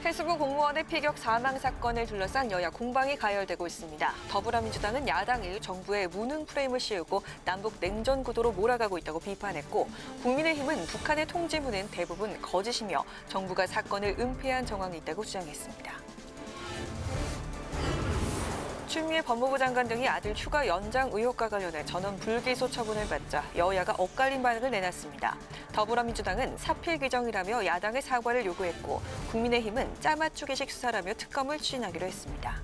해수부 공무원의 피격 사망 사건을 둘러싼 여야 공방이 가열되고 있습니다. 더불어민주당은 야당이 정부에 무능 프레임을 씌우고 남북 냉전 구도로 몰아가고 있다고 비판했고, 국민의힘은 북한의 통지문은 대부분 거짓이며 정부가 사건을 은폐한 정황이 있다고 주장했습니다. 추미애 법무부 장관 등이 아들 휴가 연장 의혹과 관련해 전원 불기소 처분을 받자 여야가 엇갈린 반응을 내놨습니다. 더불어민주당은 사필 규정이라며 야당의 사과를 요구했고, 국민의힘은 짜맞추기식 수사라며 특검을 추진하기로 했습니다.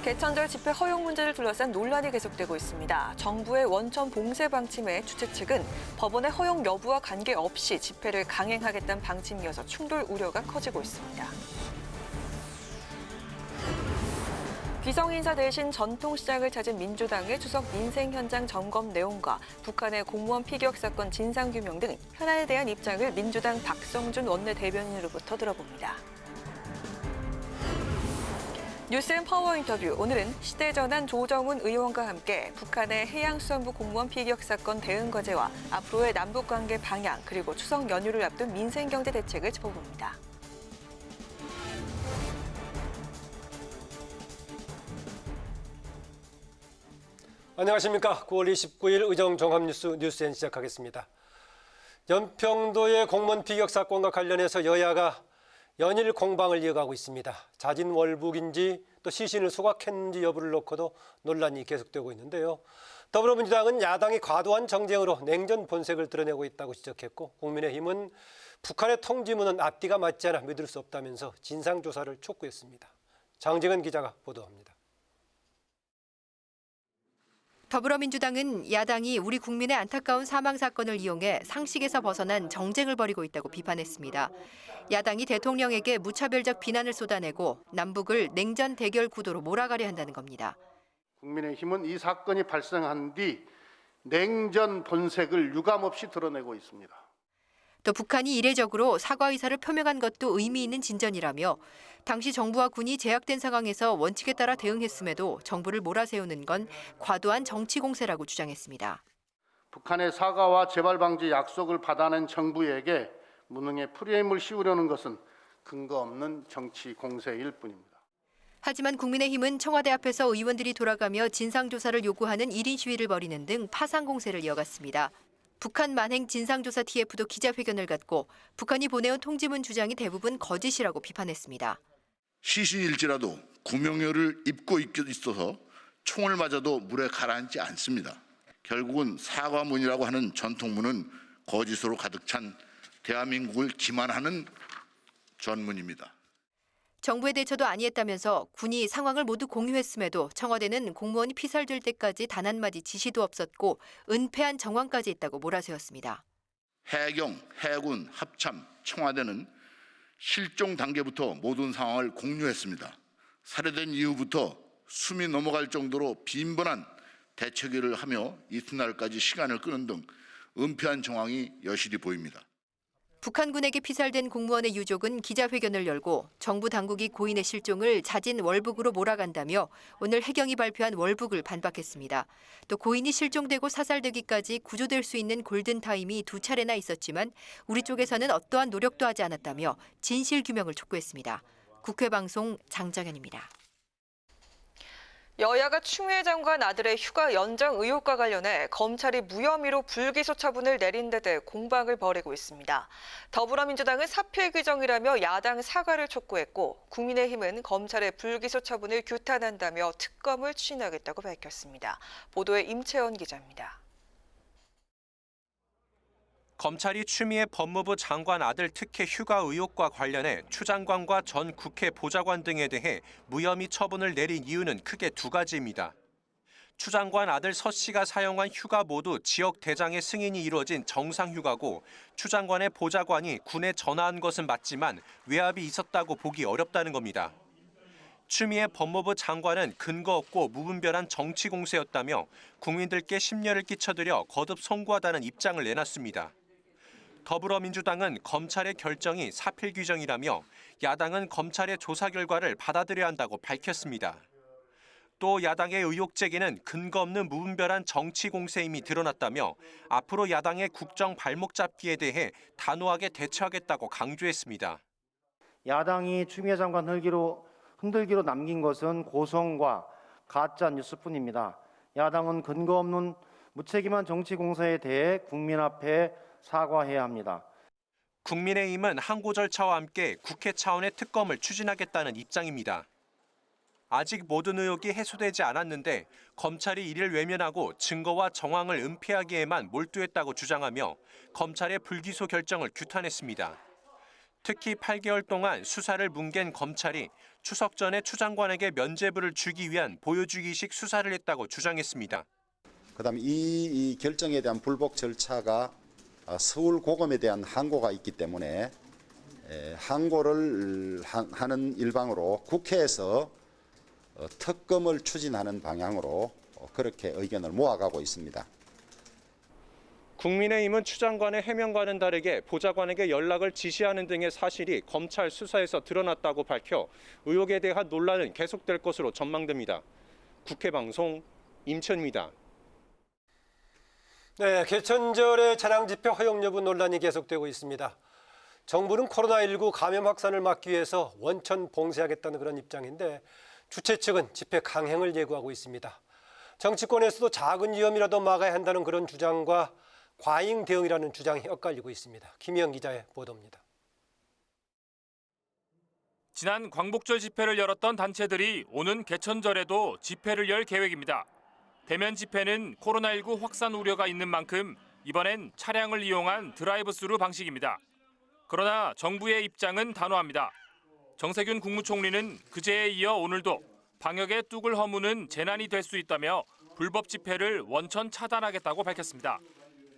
개천절 집회 허용 문제를 둘러싼 논란이 계속되고 있습니다. 정부의 원천 봉쇄 방침에 주최 측은 법원의 허용 여부와 관계없이 집회를 강행하겠다는 방침이어서 충돌 우려가 커지고 있습니다. 기성인사 대신 전통시장을 찾은 민주당의 추석 민생 현장 점검 내용과 북한의 공무원 피격 사건 진상규명 등 현안에 대한 입장을 민주당 박성준 원내대변인으로부터 들어봅니다. 뉴스앤 파워 인터뷰, 오늘은 시대전환 조정훈 의원과 함께 북한의 해양수산부 공무원 피격 사건 대응 과제와 앞으로의 남북관계 방향, 그리고 추석 연휴를 앞둔 민생경제 대책을 짚어봅니다. 안녕하십니까. 9월 29일 의정종합뉴스 뉴스엔 시작하겠습니다. 연평도의 공무원 피격 사건과 관련해서 여야가 연일 공방을 이어가고 있습니다. 자진월북인지 또 시신을 소각했는지 여부를 놓고도 논란이 계속되고 있는데요. 더불어민주당은 야당이 과도한 정쟁으로 냉전 본색을 드러내고 있다고 지적했고, 국민의힘은 북한의 통지문은 앞뒤가 맞지 않아 믿을 수 없다면서 진상조사를 촉구했습니다. 장정은 기자가 보도합니다. 더불어민주당은 야당이 우리 국민의 안타까운 사망 사건을 이용해 상식에서 벗어난 정쟁을 벌이고 있다고 비판했습니다. 야당이 대통령에게 무차별적 비난을 쏟아내고 남북을 냉전 대결 구도로 몰아가려 한다는 겁니다. 국민의힘은 이 사건이 발생한 뒤 냉전 본색을 유감없이 드러내고 있습니다. 또 북한이 이례적으로 사과 의사를 표명한 것도 의미 있는 진전이라며, 당시 정부와 군이 제약된 상황에서 원칙에 따라 대응했음에도 정부를 몰아세우는 건 과도한 정치 공세라고 주장했습니다. 북한의 사과와 재발 방지 약속을 받아낸 정부에게 무능의 프레임을 씌우려는 것은 근거 없는 정치 공세일 뿐입니다. 하지만 국민의힘은 청와대 앞에서 의원들이 돌아가며 진상조사를 요구하는 1인 시위를 벌이는 등 파상 공세를 이어갔습니다. 북한 만행 진상조사 TF도 기자회견을 갖고 북한이 보내온 통지문 주장이 대부분 거짓이라고 비판했습니다. 시신일지라도 구명료를 입고 있어서 총을 맞아도 물에 가라앉지 않습니다. 결국은 사과문이라고 하는 전통문은 거짓으로 가득 찬 대한민국을 기만하는 전문입니다. 정부의 대처도 아니했다면서 군이 상황을 모두 공유했음에도 청와대는 공무원이 피살될 때까지 단 한마디 지시도 없었고 은폐한 정황까지 있다고 몰아세웠습니다. 해경, 해군, 합참, 청와대는 실종 단계부터 모든 상황을 공유했습니다. 살해된 이후부터 숨이 넘어갈 정도로 빈번한 대처기를 하며 이튿날까지 시간을 끄는 등 은폐한 정황이 여실히 보입니다. 북한군에게 피살된 공무원의 유족은 기자회견을 열고 정부 당국이 고인의 실종을 자진월북으로 몰아간다며 오늘 해경이 발표한 월북을 반박했습니다. 또 고인이 실종되고 사살되기까지 구조될 수 있는 골든타임이 2차례나 있었지만 우리 쪽에서는 어떠한 노력도 하지 않았다며 진실규명을 촉구했습니다. 국회방송 장정현입니다. 여야가 추미애 장관 아들의 휴가 연장 의혹과 관련해 검찰이 무혐의로 불기소 처분을 내린 데 대해 공방을 벌이고 있습니다. 더불어민주당은 사필 규정이라며 야당 사과를 촉구했고, 국민의힘은 검찰의 불기소 처분을 규탄한다며 특검을 추진하겠다고 밝혔습니다. 보도에 임채원 기자입니다. 검찰이 추미애 법무부 장관 아들 특혜 휴가 의혹과 관련해 추 장관과 전 국회 보좌관 등에 대해 무혐의 처분을 내린 이유는 크게 두 가지입니다. 추 장관 아들 서 씨가 사용한 휴가 모두 지역 대장의 승인이 이루어진 정상 휴가고, 추 장관의 보좌관이 군에 전화한 것은 맞지만 외압이 있었다고 보기 어렵다는 겁니다. 추미애 법무부 장관은 근거 없고 무분별한 정치 공세였다며 국민들께 심려를 끼쳐드려 거듭 송구하다는 입장을 내놨습니다. 더불어민주당은 검찰의 결정이 사필 규정이라며 야당은 검찰의 조사 결과를 받아들여야 한다고 밝혔습니다. 또 야당의 의혹 제기는 근거 없는 무분별한 정치 공세임이 드러났다며 앞으로 야당의 국정 발목 잡기에 대해 단호하게 대처하겠다고 강조했습니다. 야당이 추미애 장관 흔들기로 남긴 것은 고성과 가짜 뉴스뿐입니다. 야당은 근거 없는 무책임한 정치 공세에 대해 국민 앞에 사과해야 합니다. 국민의힘은 항고 절차와 함께 국회 차원의 특검을 추진하겠다는 입장입니다. 아직 모든 의혹이 해소되지 않았는데 검찰이 이를 외면하고 증거와 정황을 은폐하기에만 몰두했다고 주장하며 검찰의 불기소 결정을 규탄했습니다. 특히 8개월 동안 수사를 뭉갠 검찰이 추석 전에 추 장관에게 면죄부를 주기 위한 보여주기식 수사를 했다고 주장했습니다. 그다음에 이 결정에 대한 불복 절차가 서울고검에 대한 항고가 있기 때문에 항고를 하는 일방으로 국회에서 특검을 추진하는 방향으로 그렇게 의견을 모아가고 있습니다. 국민의힘은 추 장관의 해명과는 다르게 보좌관에게 연락을 지시하는 등의 사실이 검찰 수사에서 드러났다고 밝혀 의혹에 대한 논란은 계속될 것으로 전망됩니다. 국회방송 임천입니다. 네, 개천절의 차량 집회 허용 여부 논란이 계속되고 있습니다. 정부는 코로나19 감염 확산을 막기 위해서 원천 봉쇄하겠다는 그런 입장인데 주최 측은 집회 강행을 예고하고 있습니다. 정치권에서도 작은 위험이라도 막아야 한다는 그런 주장과 과잉 대응이라는 주장이 엇갈리고 있습니다. 김희영 기자의 보도입니다. 지난 광복절 집회를 열었던 단체들이 오는 개천절에도 집회를 열 계획입니다. 대면 집회는 코로나19 확산 우려가 있는 만큼 이번엔 차량을 이용한 드라이브스루 방식입니다. 그러나 정부의 입장은 단호합니다. 정세균 국무총리는 그제에 이어 오늘도 방역의 뚝을 허무는 재난이 될 수 있다며 불법 집회를 원천 차단하겠다고 밝혔습니다.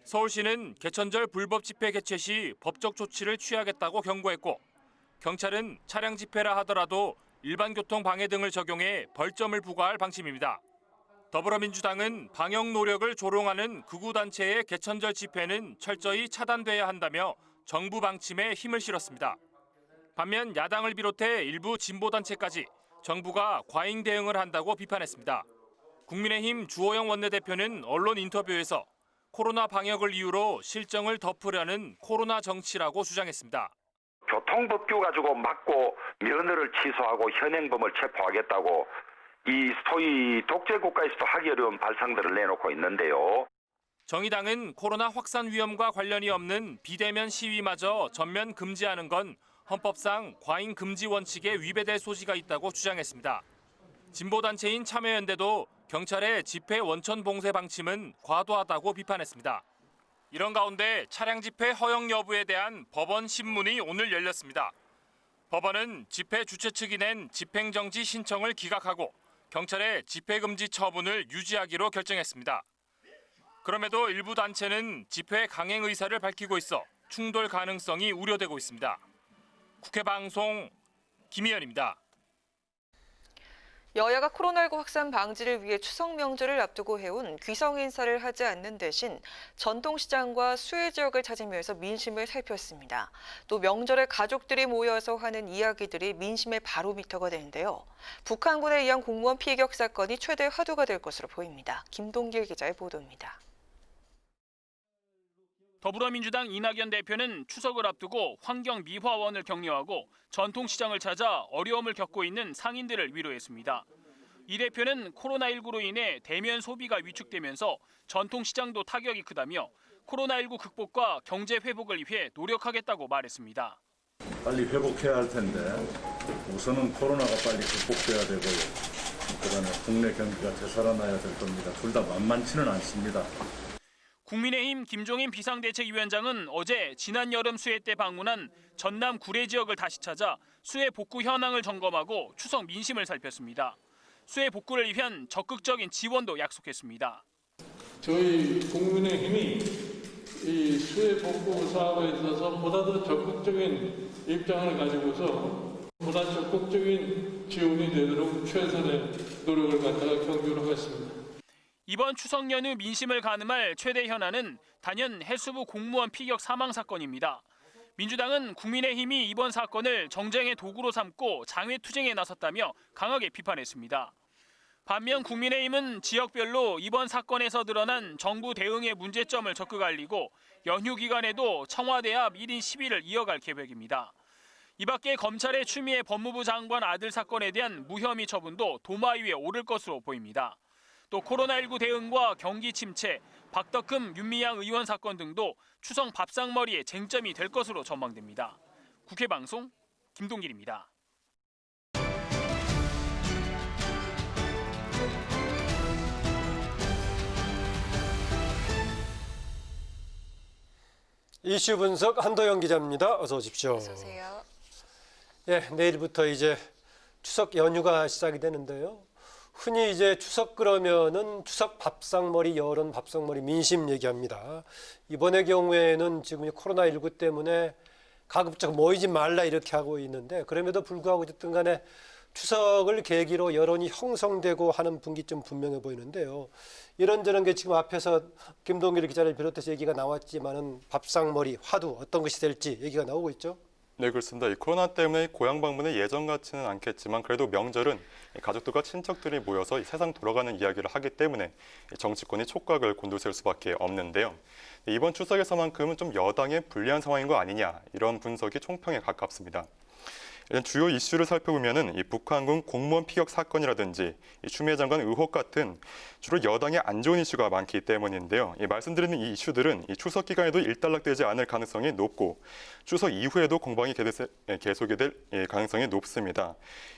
서울시는 개천절 불법 집회 개최 시 법적 조치를 취하겠다고 경고했고 경찰은 차량 집회라 하더라도 일반 교통 방해 등을 적용해 벌점을 부과할 방침입니다. 더불어민주당은 방역 노력을 조롱하는 극우단체의 개천절 집회는 철저히 차단돼야 한다며 정부 방침에 힘을 실었습니다. 반면 야당을 비롯해 일부 진보단체까지 정부가 과잉 대응을 한다고 비판했습니다. 국민의힘 주호영 원내대표는 언론 인터뷰에서 코로나 방역을 이유로 실정을 덮으려는 코로나 정치라고 주장했습니다. 교통법규 가지고 막고 면허를 취소하고 현행범을 체포하겠다고 이 소위 독재 국가에서도 하기 어려운 발상들을 내놓고 있는데요. 정의당은 코로나 확산 위험과 관련이 없는 비대면 시위마저 전면 금지하는 건 헌법상 과잉 금지 원칙에 위배될 소지가 있다고 주장했습니다. 진보단체인 참여연대도 경찰의 집회 원천 봉쇄 방침은 과도하다고 비판했습니다. 이런 가운데 차량 집회 허용 여부에 대한 법원 심문이 오늘 열렸습니다. 법원은 집회 주최 측이 낸 집행정지 신청을 기각하고 경찰의 집회금지 처분을 유지하기로 결정했습니다. 그럼에도 일부 단체는 집회 강행 의사를 밝히고 있어 충돌 가능성이 우려되고 있습니다. 국회방송 김희연입니다. 여야가 코로나19 확산 방지를 위해 추석 명절을 앞두고 해온 귀성 인사를 하지 않는 대신 전통시장과 수혜 지역을 찾으면서 민심을 살폈습니다. 또 명절에 가족들이 모여서 하는 이야기들이 민심의 바로미터가 되는데요. 북한군에 의한 공무원 피격 사건이 최대 화두가 될 것으로 보입니다. 김동길 기자의 보도입니다. 더불어민주당 이낙연 대표는 추석을 앞두고 환경미화원을 격려하고 전통시장을 찾아 어려움을 겪고 있는 상인들을 위로했습니다. 이 대표는 코로나19로 인해 대면 소비가 위축되면서 전통시장도 타격이 크다며 코로나19 극복과 경제 회복을 위해 노력하겠다고 말했습니다. 빨리 회복해야 할 텐데 우선은 코로나가 빨리 극복돼야 되고요. 그다음에 국내 경기가 되살아나야 될 겁니다. 둘 다 만만치는 않습니다. 국민의힘 김종인 비상대책위원장은 어제 지난 여름 수해 때 방문한 전남 구례 지역을 다시 찾아 수해 복구 현황을 점검하고 추석 민심을 살폈습니다. 수해 복구를 위한 적극적인 지원도 약속했습니다. 저희 국민의힘이 이 수해 복구 사업에 있어서 보다 더 적극적인 입장을 가지고서 보다 적극적인 지원이 되도록 최선의 노력을 갖다가 경주로 하겠습니다. 이번 추석 연휴 민심을 가늠할 최대 현안은 단연 해수부 공무원 피격 사망 사건입니다. 민주당은 국민의힘이 이번 사건을 정쟁의 도구로 삼고 장외투쟁에 나섰다며 강하게 비판했습니다. 반면 국민의힘은 지역별로 이번 사건에서 드러난 정부 대응의 문제점을 적극 알리고 연휴 기간에도 청와대 앞 1인 시위를 이어갈 계획입니다. 이 밖에 검찰의 추미애 법무부 장관 아들 사건에 대한 무혐의 처분도 도마 위에 오를 것으로 보입니다. 또 코로나19 대응과 경기 침체, 박덕흠, 윤미향 의원 사건 등도 추석 밥상머리의 쟁점이 될 것으로 전망됩니다. 국회 방송 김동길입니다. 이슈 분석 한도영 기자입니다. 어서 오십시오. 어서 오세요. 예, 내일부터 이제 추석 연휴가 시작이 되는데요. 흔히 이제 추석 그러면은 추석 밥상머리, 여론 밥상머리, 민심 얘기합니다. 이번의 경우에는 지금 코로나19 때문에 가급적 모이지 말라 이렇게 하고 있는데 그럼에도 불구하고 어쨌든 간에 추석을 계기로 여론이 형성되고 하는 분기점 분명해 보이는데요. 이런저런 게 지금 앞에서 김동길 기자를 비롯해서 얘기가 나왔지만은 밥상머리, 화두 어떤 것이 될지 얘기가 나오고 있죠. 네, 그렇습니다. 이 코로나 때문에 고향 방문이 예전 같지는 않겠지만 그래도 명절은 가족들과 친척들이 모여서 세상 돌아가는 이야기를 하기 때문에 정치권이 촉각을 곤두세울 수밖에 없는데요. 이번 추석에서만큼은 좀 여당에 불리한 상황인 거 아니냐 이런 분석이 총평에 가깝습니다. 주요 이슈를 살펴보면은 이 북한군 공무원 피격 사건이라든지 이 추미애 장관 의혹 같은 주로 여당의 안 좋은 이슈가 많기 때문인데요. 말씀드리는 이 이슈들은 이 추석 기간에도 일단락되지 않을 가능성이 높고 추석 이후에도 공방이 계속이 될 가능성이 높습니다.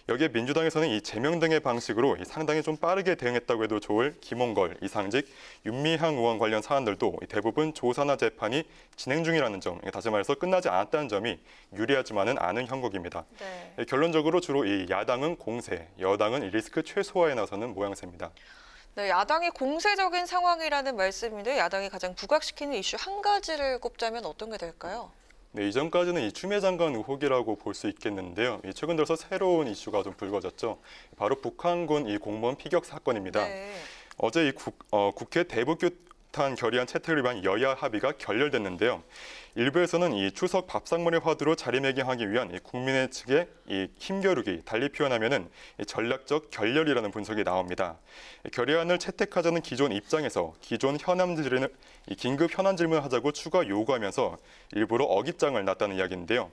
여기에 민주당에서는 이 제명 등의 방식으로 상당히 좀 빠르게 대응했다고 해도 좋을 김홍걸, 이상직, 윤미향 의원 관련 사안들도 대부분 조사나 재판이 진행 중이라는 점, 다시 말해서 끝나지 않았다는 점이 유리하지만은 않은 형국입니다. 네. 결론적으로 주로 이 야당은 공세, 여당은 리스크 최소화에 나서는 모양새입니다. 네, 야당이 공세적인 상황이라는 말씀인데 야당이 가장 부각시키는 이슈 한 가지를 꼽자면 어떤 게 될까요? 네, 이전까지는 이 추미애 장관 의혹이라고 볼 수 있겠는데요. 최근 들어서 새로운 이슈가 좀 불거졌죠. 바로 북한군 이 공무원 피격 사건입니다. 네. 어제 이 국회 대북규탄 결의안 채택을 위한 여야 합의가 결렬됐는데요. 일부에서는 이 추석 밥상머리 화두로 자리매김하기 위한 이 국민의 측의 이 힘겨루기, 달리 표현하면은 이 전략적 결렬이라는 분석이 나옵니다. 결의안을 채택하자는 기존 입장에서 기존 긴급 현안 질문을 하자고 추가 요구하면서 일부러 어깃장을 놨다는 이야기인데요.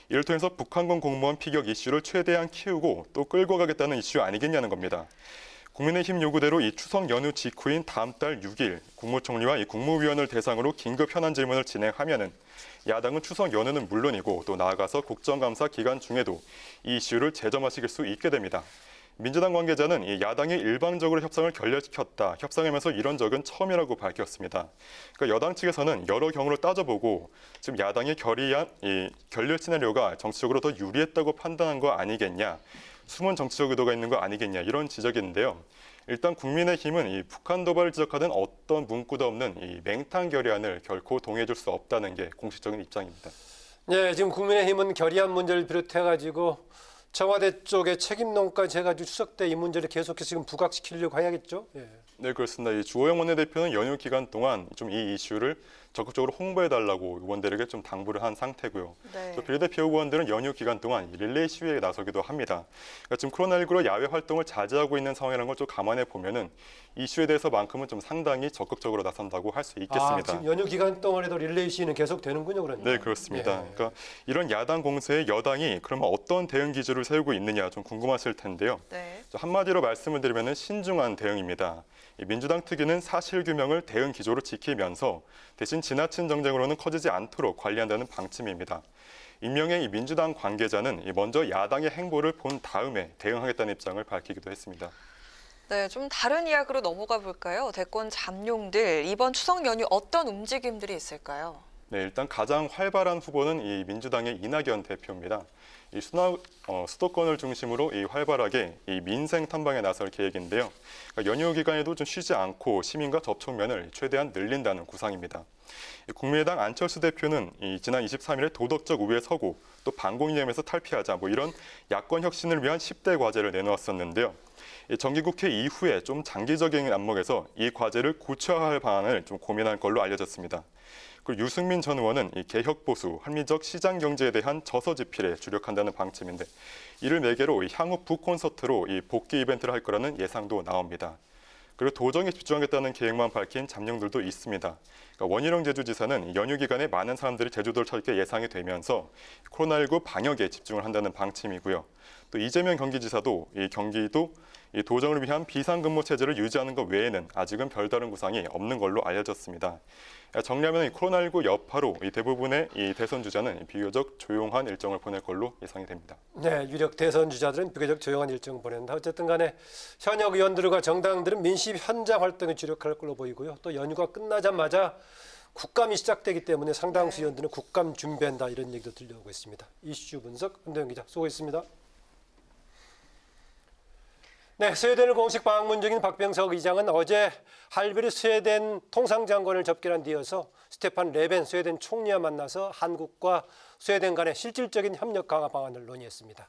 이를 통해서 북한군 공무원 피격 이슈를 최대한 키우고 또 끌고 가겠다는 이슈 아니겠냐는 겁니다. 국민의힘 요구대로 이 추석 연휴 직후인 다음 달 6일 국무총리와 이 국무위원을 대상으로 긴급 현안 질문을 진행하면은 야당은 추석 연휴는 물론이고 또 나아가서 국정감사 기간 중에도 이 이슈를 재점화시킬 수 있게 됩니다. 민주당 관계자는 이 야당이 일방적으로 협상을 결렬시켰다. 협상하면서 이런 적은 처음이라고 밝혔습니다. 그러니까 여당 측에서는 여러 경우를 따져보고 지금 야당이 결의안 이 결렬 시나리오가 정치적으로 더 유리했다고 판단한 거 아니겠냐. 숨은 정치적 의도가 있는 거 아니겠냐 이런 지적인데요. 일단 국민의힘은 이 북한 도발을 지적하는 어떤 문구도 없는 이 맹탕 결의안을 결코 동의해줄 수 없다는 게 공식적인 입장입니다. 네, 지금 국민의힘은 결의안 문제를 비롯해가지고 청와대 쪽에 책임론까지 해가지고 추석 때 이 문제를 계속해서 지금 부각시키려고 해야겠죠? 예. 네, 그렇습니다. 이 주호영 원내대표는 연휴 기간 동안 좀 이 이슈를 적극적으로 홍보해달라고 의원들에게 좀 당부를 한 상태고요. 네. 또 비례대표 의원들은 연휴 기간 동안 릴레이 시위에 나서기도 합니다. 그러니까 지금 코로나19로 야외 활동을 자제하고 있는 상황이라는 걸 좀 감안해 보면은 이슈에 대해서만큼은 좀 상당히 적극적으로 나선다고 할 수 있겠습니다. 지금 연휴 기간 동안에도 릴레이 시위는 계속 되는군요, 그러니까. 네, 그렇습니다. 예. 그러니까 이런 야당 공세에 여당이 그러면 어떤 대응 기조를 세우고 있느냐 좀 궁금하실 텐데요. 네. 한마디로 말씀을 드리면은 신중한 대응입니다. 민주당 특위는 사실규명을 대응 기조로 지키면서 대신 지나친 정쟁으로는 커지지 않도록 관리한다는 방침입니다. 임명의 이 민주당 관계자는 먼저 야당의 행보를 본 다음에 대응하겠다는 입장을 밝히기도 했습니다. 네, 좀 다른 이야기로 넘어가 볼까요? 대권 잠룡들 이번 추석 연휴 어떤 움직임들이 있을까요? 네, 일단 가장 활발한 후보는 이 민주당의 이낙연 대표입니다. 이 수도권을 중심으로 이 활발하게 이 민생 탐방에 나설 계획인데요. 그러니까 연휴 기간에도 좀 쉬지 않고 시민과 접촉면을 최대한 늘린다는 구상입니다. 국민의당 안철수 대표는 지난 23일에 도덕적 우위에 서고 또 반공이념에서 탈피하자 이런 야권 혁신을 위한 10대 과제를 내놓았었는데요. 정기국회 이후에 좀 장기적인 안목에서 이 과제를 구체화할 방안을 좀 고민할 걸로 알려졌습니다. 그리고 유승민 전 의원은 이 개혁보수, 합리적 시장경제에 대한 저서지필에 주력한다는 방침인데 이를 매개로 향후 북콘서트로 이 복귀 이벤트를 할 거라는 예상도 나옵니다. 그리고 도정에 집중하겠다는 계획만 밝힌 잠룡들도 있습니다. 그러니까 원희룡 제주지사는 연휴 기간에 많은 사람들이 제주도를 찾게 예상이 되면서 코로나19 방역에 집중을 한다는 방침이고요. 또 이재명 경기지사도 이 경기도 이 도정을 위한 비상근무 체제를 유지하는 것 외에는 아직은 별다른 구상이 없는 걸로 알려졌습니다. 정리하면 코로나19 여파로 이 대부분의 이 대선 주자는 비교적 조용한 일정을 보낼 걸로 예상이 됩니다. 네, 유력 대선 주자들은 비교적 조용한 일정을 보낸다. 어쨌든 간에 현역 의원들과 정당들은 민심 현장 활동에 주력할 걸로 보이고요. 또 연휴가 끝나자마자 국감이 시작되기 때문에 상당수 의원들은 국감 준비한다 이런 얘기도 들려오고 있습니다. 이슈 분석 은도영 기자 수고했습니다. 네, 스웨덴을 공식 방문 중인 박병석 의장은 어제 할베리 스웨덴 통상장관을 접견한 뒤여서 스테판 레벤 스웨덴 총리와 만나서 한국과 스웨덴 간의 실질적인 협력 강화 방안을 논의했습니다.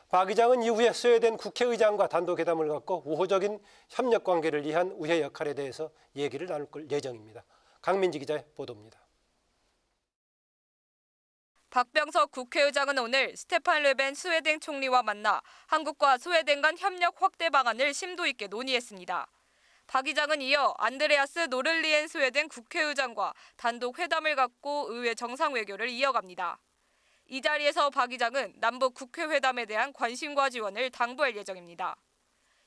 박 의장은 이후에 스웨덴 국회의장과 단독 회담을 갖고 우호적인 협력 관계를 위한 우회 역할에 대해서 얘기를 나눌 예정입니다. 강민지 기자의 보도입니다. 박병석 국회의장은 오늘 스테판 르벤 스웨덴 총리와 만나 한국과 스웨덴 간 협력 확대 방안을 심도 있게 논의했습니다. 박 의장은 이어 안드레아스 노를리엔 스웨덴 국회의장과 단독 회담을 갖고 의회 정상외교를 이어갑니다. 이 자리에서 박 의장은 남북 국회회담에 대한 관심과 지원을 당부할 예정입니다.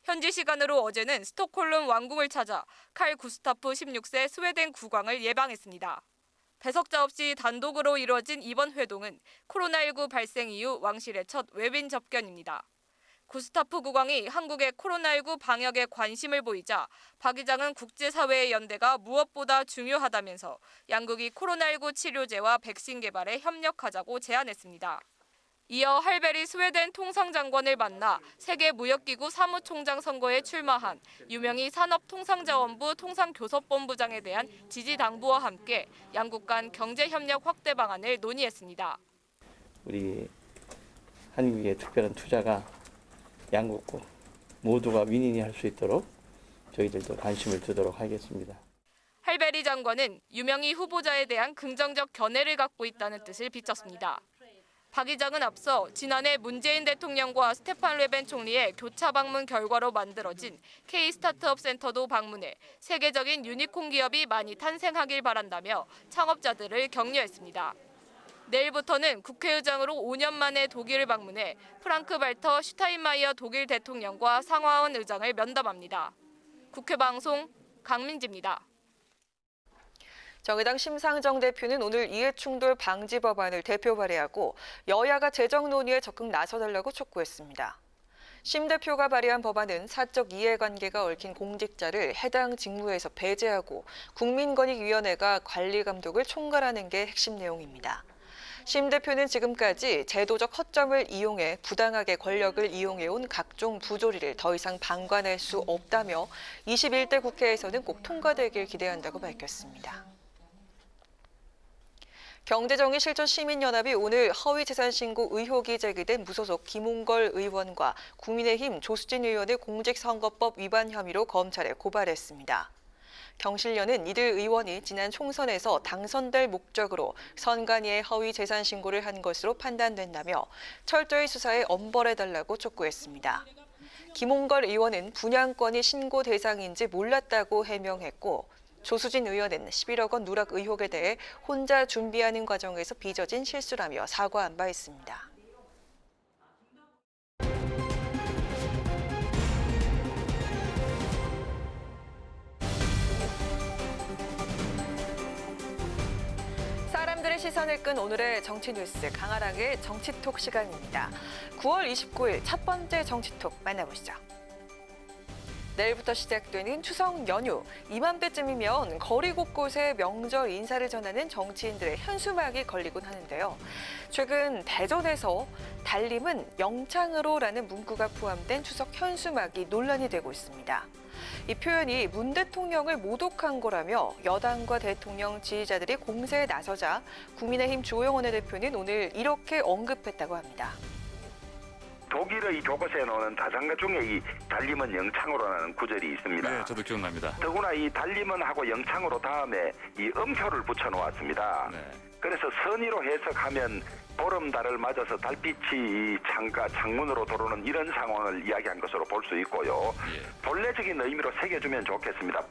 현지 시간으로 어제는 스톡홀름 왕궁을 찾아 칼 구스타프 16세 스웨덴 국왕을 예방했습니다. 배석자 없이 단독으로 이루어진 이번 회동은 코로나19 발생 이후 왕실의 첫 외빈 접견입니다. 구스타프 국왕이 한국의 코로나19 방역에 관심을 보이자 박 의장은 국제사회의 연대가 무엇보다 중요하다면서 양국이 코로나19 치료제와 백신 개발에 협력하자고 제안했습니다. 이어 할베리 스웨덴 통상장관을 만나 세계무역기구 사무총장 선거에 출마한 유명희 산업통상자원부 통상교섭본부장에 대한 지지 당부와 함께 양국 간 경제협력 확대 방안을 논의했습니다. 우리 한국의 특별한 투자가 양국 모두가 윈윈이 할 수 있도록 저희들도 관심을 두도록 하겠습니다. 할베리 장관은 유명희 후보자에 대한 긍정적 견해를 갖고 있다는 뜻을 비쳤습니다. 박 의장은 앞서 지난해 문재인 대통령과 스테판 르벤 총리의 교차 방문 결과로 만들어진 K-스타트업 센터도 방문해 세계적인 유니콘 기업이 많이 탄생하길 바란다며 창업자들을 격려했습니다. 내일부터는 국회의장으로 5년 만에 독일을 방문해 프랑크 발터 슈타인마이어 독일 대통령과 상하원 의장을 면담합니다. 국회방송 강민지입니다. 정의당 심상정 대표는 오늘 이해충돌 방지 법안을 대표 발의하고 여야가 재정 논의에 적극 나서달라고 촉구했습니다. 심 대표가 발의한 법안은 사적 이해관계가 얽힌 공직자를 해당 직무에서 배제하고 국민권익위원회가 관리 감독을 총괄하는 게 핵심 내용입니다. 심 대표는 지금까지 제도적 허점을 이용해 부당하게 권력을 이용해온 각종 부조리를 더 이상 방관할 수 없다며 21대 국회에서는 꼭 통과되길 기대한다고 밝혔습니다. 경제정의실천시민연합이 오늘 허위재산신고 의혹이 제기된 무소속 김홍걸 의원과 국민의힘 조수진 의원을 공직선거법 위반 혐의로 검찰에 고발했습니다. 경실련은 이들 의원이 지난 총선에서 당선될 목적으로 선관위에 허위재산신고를 한 것으로 판단된다며 철저히 수사에 엄벌해달라고 촉구했습니다. 김홍걸 의원은 분양권이 신고 대상인지 몰랐다고 해명했고 조수진 의원은 11억 원 누락 의혹에 대해 혼자 준비하는 과정에서 빚어진 실수라며 사과한 바 있습니다. 사람들의 시선을 끈 오늘의 정치 뉴스 강아랑의 정치톡 시간입니다. 9월 29일 첫 번째 정치톡 만나보시죠. 내일부터 시작되는 추석 연휴, 이맘때쯤이면 거리 곳곳에 명절 인사를 전하는 정치인들의 현수막이 걸리곤 하는데요. 최근 대전에서 달림은 영창으로라는 문구가 포함된 추석 현수막이 논란이 되고 있습니다. 이 표현이 문 대통령을 모독한 거라며 여당과 대통령 지지자들이 공세에 나서자 국민의힘 주호영 원내대표는 오늘 이렇게 언급했다고 합니다. 독일의 교과서에 나오는 자장가 중에 이 달림은 영창으로라는 구절이 있습니다. 네, 저도 기억납니다. 더구나 이 달림은 하고 영창으로 다음에 이 음표를 붙여 놓았습니다. 네. 그래서 선의로 해석하면 보름달을 맞아서 달빛이 이 창문으로 들어오는 이런 상황을 이야기한 것으로 볼 수 있고요. 본래적인 의미로 새겨주면 좋겠습니다.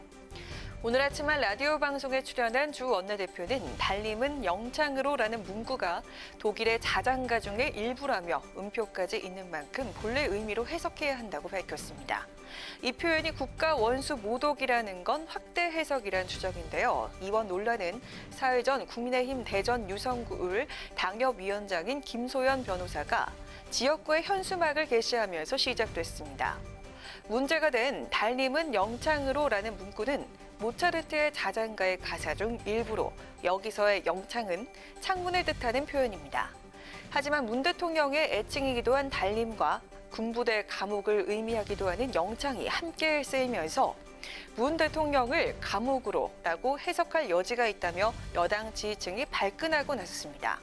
오늘 아침 한 라디오 방송에 출연한 주 원내대표는 달림은 영창으로라는 문구가 독일의 자장가 중의 일부라며 음표까지 있는 만큼 본래 의미로 해석해야 한다고 밝혔습니다. 이 표현이 국가 원수 모독이라는 건 확대 해석이란 주장인데요. 이번 논란은 사흘 전 국민의힘 대전 유성구을 당협위원장인 김소연 변호사가 지역구의 현수막을 게시하면서 시작됐습니다. 문제가 된 달림은 영창으로라는 문구는 모차르트의 자장가의 가사 중 일부로 여기서의 영창은 창문을 뜻하는 표현입니다. 하지만 문 대통령의 애칭이기도 한 달림과 군부대 감옥을 의미하기도 하는 영창이 함께 쓰이면서 문 대통령을 감옥으로라고 해석할 여지가 있다며 여당 지지층이 발끈하고 나섰습니다.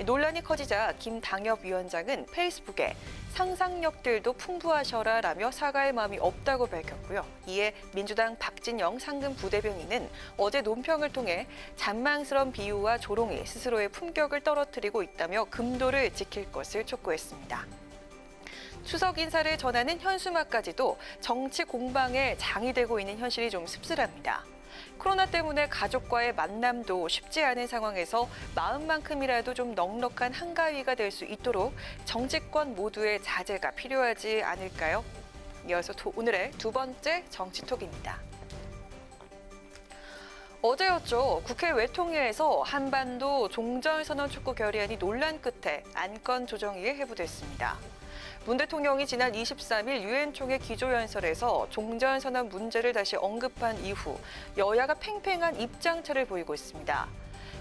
논란이 커지자 김 당협위원장은 페이스북에 상상력들도 풍부하셔라라며 사과의 마음이 없다고 밝혔고요. 이에 민주당 박진영 상근 부대변인은 어제 논평을 통해 잔망스러운 비유와 조롱이 스스로의 품격을 떨어뜨리고 있다며 금도를 지킬 것을 촉구했습니다. 추석 인사를 전하는 현수막까지도 정치 공방의 장이 되고 있는 현실이 좀 씁쓸합니다. 코로나 때문에 가족과의 만남도 쉽지 않은 상황에서 마음만큼이라도 좀 넉넉한 한가위가 될 수 있도록 정치권 모두의 자제가 필요하지 않을까요? 이어서 오늘의 두 번째 정치톡입니다. 어제였죠. 국회 외통위에서 한반도 종전선언 촉구 결의안이 논란 끝에 안건 조정위에 회부됐습니다. 문 대통령이 지난 23일 유엔 총회 기조연설에서 종전선언 문제를 다시 언급한 이후 여야가 팽팽한 입장차를 보이고 있습니다.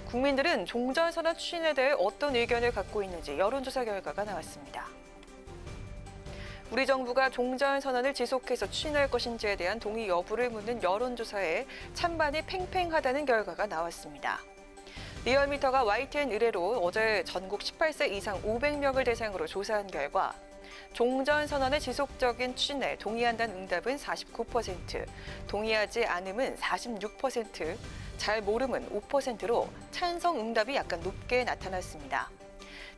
국민들은 종전선언 추진에 대해 어떤 의견을 갖고 있는지 여론조사 결과가 나왔습니다. 우리 정부가 종전선언을 지속해서 추진할 것인지에 대한 동의 여부를 묻는 여론조사에 찬반이 팽팽하다는 결과가 나왔습니다. 리얼미터가 YTN 의뢰로 어제 전국 18세 이상 500명을 대상으로 조사한 결과 종전선언의 지속적인 추진에 동의한다는 응답은 49%, 동의하지 않음은 46%, 잘 모름은 5%로 찬성 응답이 약간 높게 나타났습니다.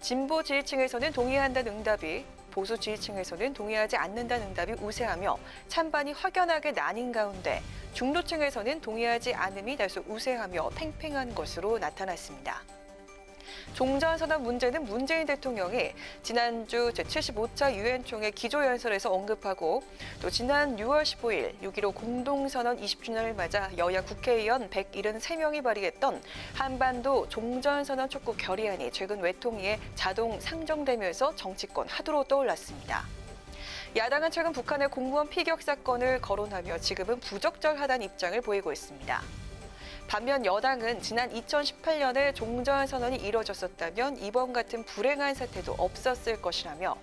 진보 지지층에서는 동의한다는 응답이, 보수 지지층에서는 동의하지 않는다는 응답이 우세하며 찬반이 확연하게 나뉜 가운데 중도층에서는 동의하지 않음이 다소 우세하며 팽팽한 것으로 나타났습니다. 종전선언 문제는 문재인 대통령이 지난주 제75차 유엔 총회 기조연설에서 언급하고 또 지난 6월 15일 6.15 공동선언 20주년을 맞아 여야 국회의원 173명이 발의했던 한반도 종전선언 촉구 결의안이 최근 외통위에 자동 상정되면서 정치권 하두로 떠올랐습니다. 야당은 최근 북한의 공무원 피격 사건을 거론하며 지금은 부적절하다는 입장을 보이고 있습니다. 반면 여당은 지난 2018년에 종전선언이 이뤄졌었다면 이번 같은 불행한 사태도 없었을 것이라며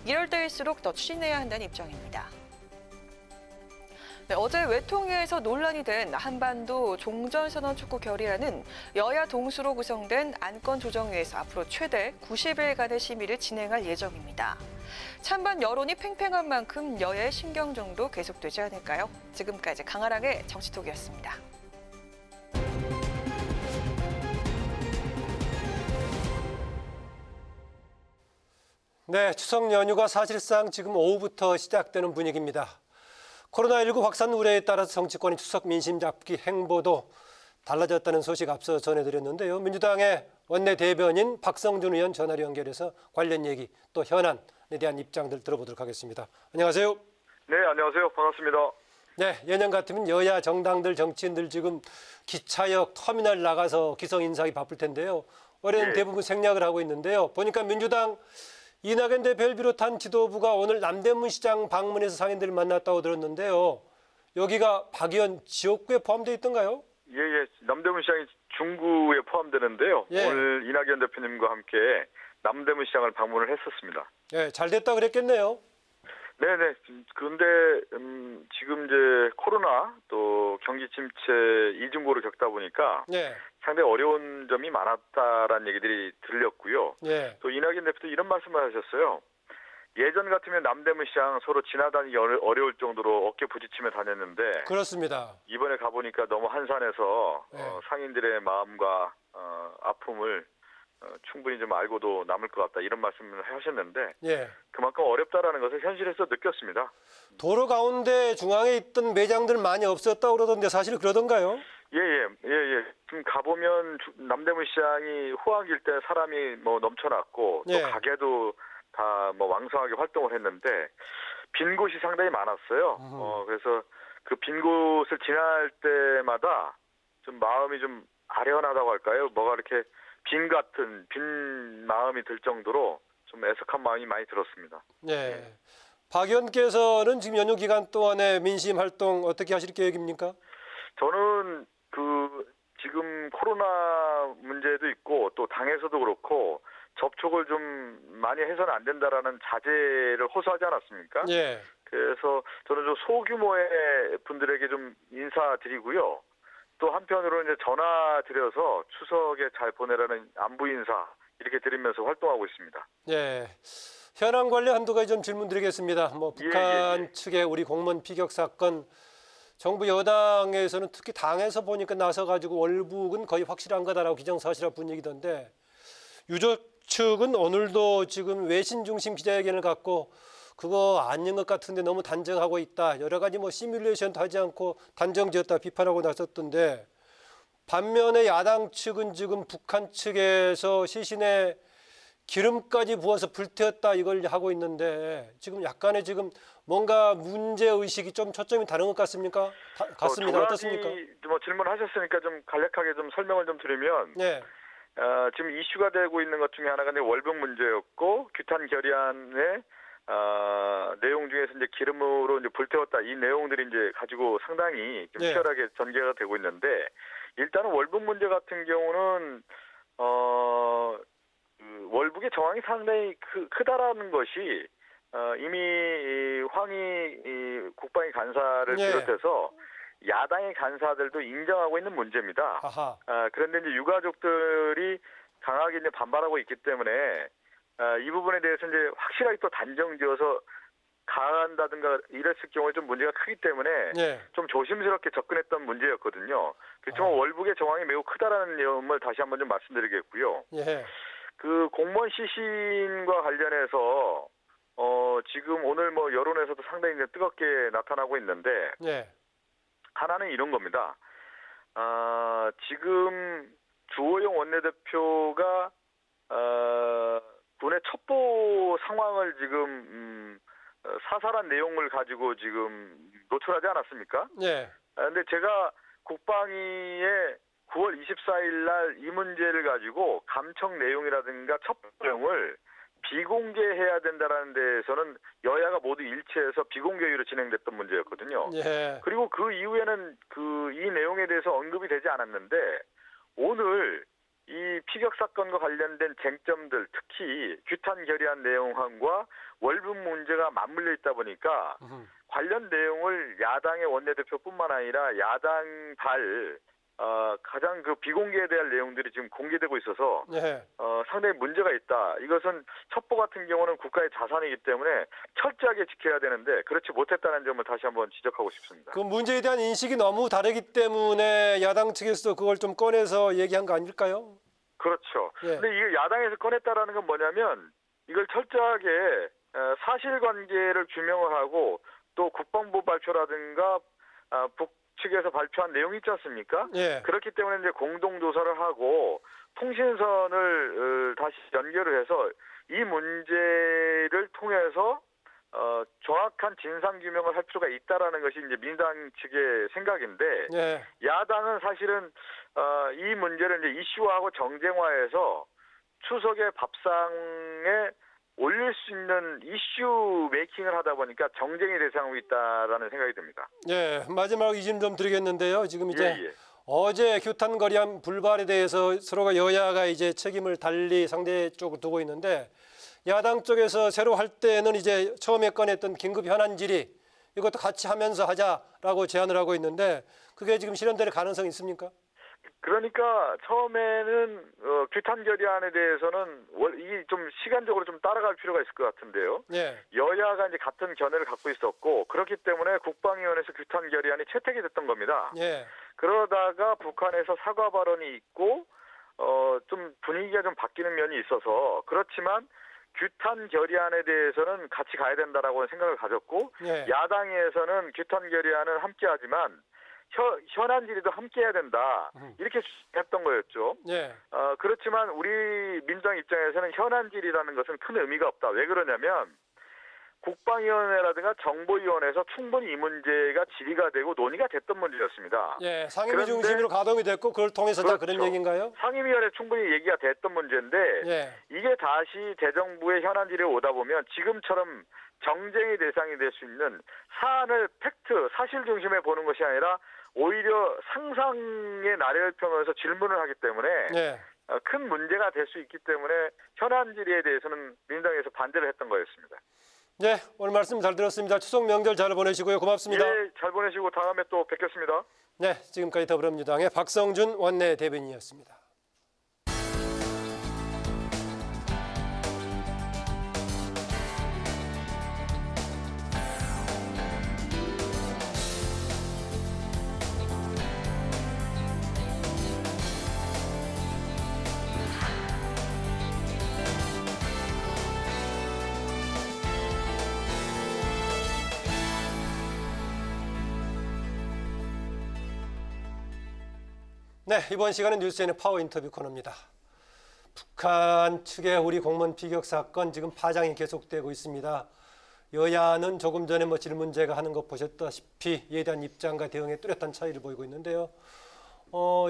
이럴 때일수록 더 추진해야 한다는 입장입니다. 네, 어제 외통위에서 논란이 된 한반도 종전선언 촉구 결의안은 여야 동수로 구성된 안건조정위에서 앞으로 최대 90일간의 심의를 진행할 예정입니다. 찬반 여론이 팽팽한 만큼 여야의 신경전도 계속되지 않을까요? 지금까지 강아랑의 정치톡이었습니다. 네, 추석 연휴가 사실상 지금 오후부터 시작되는 분위기입니다. 코로나19 확산 우려에 따라서 정치권의 추석 민심 잡기 행보도 달라졌다는 소식 앞서 전해드렸는데요. 민주당의 원내대변인 박성준 의원 전화로 연결해서 관련 얘기 또 현안에 대한 입장들 들어보도록 하겠습니다. 안녕하세요. 네, 안녕하세요. 반갑습니다. 네, 예년 같으면 여야 정당들 정치인들 지금 기차역 터미널 나가서 기성 인사하기 바쁠 텐데요. 올해는 대부분 생략을 하고 있는데요. 보니까 민주당 이낙연 대표를 비롯한 지도부가 오늘 남대문 시장 방문해서 상인들을 만났다고 들었는데요. 여기가 박 의원 지역구에 포함되어 있던가요? 예. 남대문 시장이 중구에 포함되는데요. 오늘 이낙연 대표님과 함께 남대문 시장을 방문을 했었습니다. 예, 잘 됐다 그랬겠네요. 네네. 그런데 지금 이제 코로나 또 경기 침체 이중고를 겪다 보니까 상당히 어려운 점이 많았다라는 얘기들이 들렸고요. 또 이낙연 대표도 이런 말씀을 하셨어요. 예전 같으면 남대문 시장 서로 지나다니기 어려울 정도로 어깨 부딪히며 다녔는데 그렇습니다. 이번에 가보니까 너무 한산해서 상인들의 마음과 아픔을 충분히 좀 알고도 남을 것 같다 이런 말씀을 하셨는데 예. 그만큼 어렵다라는 것을 현실에서 느꼈습니다. 도로 가운데 중앙에 있던 매장들 많이 없었다고 그러던데 사실 그러던가요? 예. 지금 가보면 남대문 시장이 후하길 때 사람이 뭐 넘쳐났고 또 가게도 다 뭐 왕성하게 활동을 했는데 빈 곳이 상당히 많았어요. 그래서 그 빈 곳을 지날 때마다 좀 마음이 좀 아련하다고 할까요? 뭐가 이렇게 빈 마음이 들 정도로 좀 애석한 마음이 많이 들었습니다. 네. 박 의원께서는 지금 연휴 기간 동안에 민심 활동 어떻게 하실 계획입니까? 저는 지금 코로나 문제도 있고 또 당에서도 그렇고 접촉을 좀 많이 해서는 안 된다라는 자제를 호소하지 않았습니까? 예. 그래서 저는 좀 소규모의 분들에게 좀 인사드리고요. 또 한편으로 이제 전화 드려서 추석에 잘 보내라는 안부 인사 이렇게 드리면서 활동하고 있습니다. 예. 현안 관련 한두 가지 좀 질문드리겠습니다. 북한 측의 우리 공무원 피격 사건 정부 여당에서는 특히 당에서 보니까 나서가지고 월북은 거의 확실한 거다라고 기정사실화 분위기던데 유족 측은 오늘도 지금 외신 중심 기자회견을 갖고 그거 아닌 것 같은데 너무 단정하고 있다. 여러 가지 시뮬레이션도 하지 않고 단정지었다 비판하고 나섰던데 반면에 야당 측은 지금 북한 측에서 시신에 기름까지 부어서 불태웠다 이걸 하고 있는데 지금 약간의 지금 뭔가 문제 의식이 좀 초점이 다른 것 같습니까? 같습니다. 어떻습니까? 뭐 질문하셨으니까 좀 간략하게 좀 설명을 좀 드리면 지금 이슈가 되고 있는 것 중에 하나가 월북 문제였고 규탄 결의안의 내용 중에서 이제 기름으로 이제 불태웠다 이 내용들이 이제 가지고 상당히 좀 치열하게 전개가 되고 있는데 일단은 월북 문제 같은 경우는 월북의 정황이 상당히 크다라는 것이 이미 황희 국방위 간사를 비롯해서 야당의 간사들도 인정하고 있는 문제입니다. 그런데 이제 유가족들이 강하게 이제 반발하고 있기 때문에 이 부분에 대해서 이제 확실하게 또 단정지어서 강한다든가 이랬을 경우에 좀 문제가 크기 때문에 좀 조심스럽게 접근했던 문제였거든요. 그렇지만 월북의 정황이 매우 크다라는 점을 다시 한번 좀 말씀드리겠고요. 그 공무원 시신과 관련해서 지금 오늘 뭐 여론에서도 상당히 이제 뜨겁게 나타나고 있는데 하나는 이런 겁니다. 지금 주호영 원내대표가 군의 첩보 상황을 지금 사살한 내용을 가지고 지금 노출하지 않았습니까? 근데 제가 국방위에 9월 24일 날 이 문제를 가지고 감청 내용이라든가 첩보 내용을 비공개해야 된다라는 데에서는 여야가 모두 일치해서 비공개로 진행됐던 문제였거든요. 그리고 그 이후에는 이 내용에 대해서 언급이 되지 않았는데 오늘 이 피격 사건과 관련된 쟁점들 특히 규탄 결의안 내용과 월북 문제가 맞물려 있다 보니까 관련 내용을 야당의 원내대표뿐만 아니라 야당발 가장 비공개에 대한 내용들이 지금 공개되고 있어서 상당히 문제가 있다. 이것은 첩보 같은 경우는 국가의 자산이기 때문에 철저하게 지켜야 되는데 그렇지 못했다는 점을 다시 한번 지적하고 싶습니다. 그 문제에 대한 인식이 너무 다르기 때문에 야당 측에서도 그걸 좀 꺼내서 얘기한 거 아닐까요? 그렇죠. 근데 이게 야당에서 꺼냈다라는 건 뭐냐면 이걸 철저하게 사실관계를 규명을 하고 또 국방부 발표라든가 북측에서 발표한 내용이 있지 않습니까? 그렇기 때문에 이제 공동조사를 하고 통신선을 다시 연결을 해서 이 문제를 통해서 정확한 진상 규명을 할 필요가 있다라는 것이 이제 민주당 측의 생각인데 야당은 사실은 이 문제를 이제 이슈화하고 정쟁화해서 추석의 밥상에 올릴 수 있는 이슈 메이킹을 하다 보니까 정쟁이 대상하고 있다라는 생각이 듭니다. 마지막 이 질문 좀 드리겠는데요. 지금 이제 어제 규탄 결의안 불발에 대해서 서로가 여야가 이제 책임을 달리 상대 쪽으로 두고 있는데 야당 쪽에서 새로 할 때는 이제 처음에 꺼냈던 긴급 현안 질의 이것도 같이 하면서 하자라고 제안을 하고 있는데 그게 지금 실현될 가능성이 있습니까? 그러니까 처음에는 규탄 결의안에 대해서는 이게 좀 시간적으로 좀 따라갈 필요가 있을 것 같은데요. 예. 여야가 이제 같은 견해를 갖고 있었고 그렇기 때문에 국방위원회에서 규탄 결의안이 채택이 됐던 겁니다. 예. 그러다가 북한에서 사과 발언이 있고 좀 분위기가 좀 바뀌는 면이 있어서 그렇지만 규탄 결의안에 대해서는 같이 가야 된다라고 생각을 가졌고 예. 야당에서는 규탄 결의안은 함께하지만 현안 질의도 함께해야 된다 이렇게 했던 거였죠. 예. 그렇지만 우리 민주당 입장에서는 현안 질의라는 것은 큰 의미가 없다. 왜 그러냐면 국방위원회라든가 정보위원회에서 충분히 이 문제가 질의가 되고 논의가 됐던 문제였습니다. 예, 상임위 중심으로 가동이 됐고 그걸 통해서 다 그런 얘기인가요? 상임위원회 충분히 얘기가 됐던 문제인데 예. 이게 다시 대정부의 현안 질의에 오다 보면 지금처럼 정쟁의 대상이 될 수 있는 사안을 팩트, 사실 중심에 보는 것이 아니라 오히려 상상의 나래를 펴면서 질문을 하기 때문에 예. 큰 문제가 될 수 있기 때문에 현안 질의에 대해서는 민주당에서 반대를 했던 거였습니다. 네, 오늘 말씀 잘 들었습니다. 추석 명절 잘 보내시고요. 고맙습니다. 예, 잘 보내시고 다음에 또 뵙겠습니다. 네, 지금까지 더불어민주당의 박성준 원내대변인이었습니다. 네, 이번 시간은 뉴스엔의 파워 인터뷰 코너입니다. 북한 측의 우리 공무원 피격 사건 지금 파장이 계속되고 있습니다. 여야는 조금 전에 질문제가 하는 것 보셨다시피 이에 대한 입장과 대응에 뚜렷한 차이를 보이고 있는데요.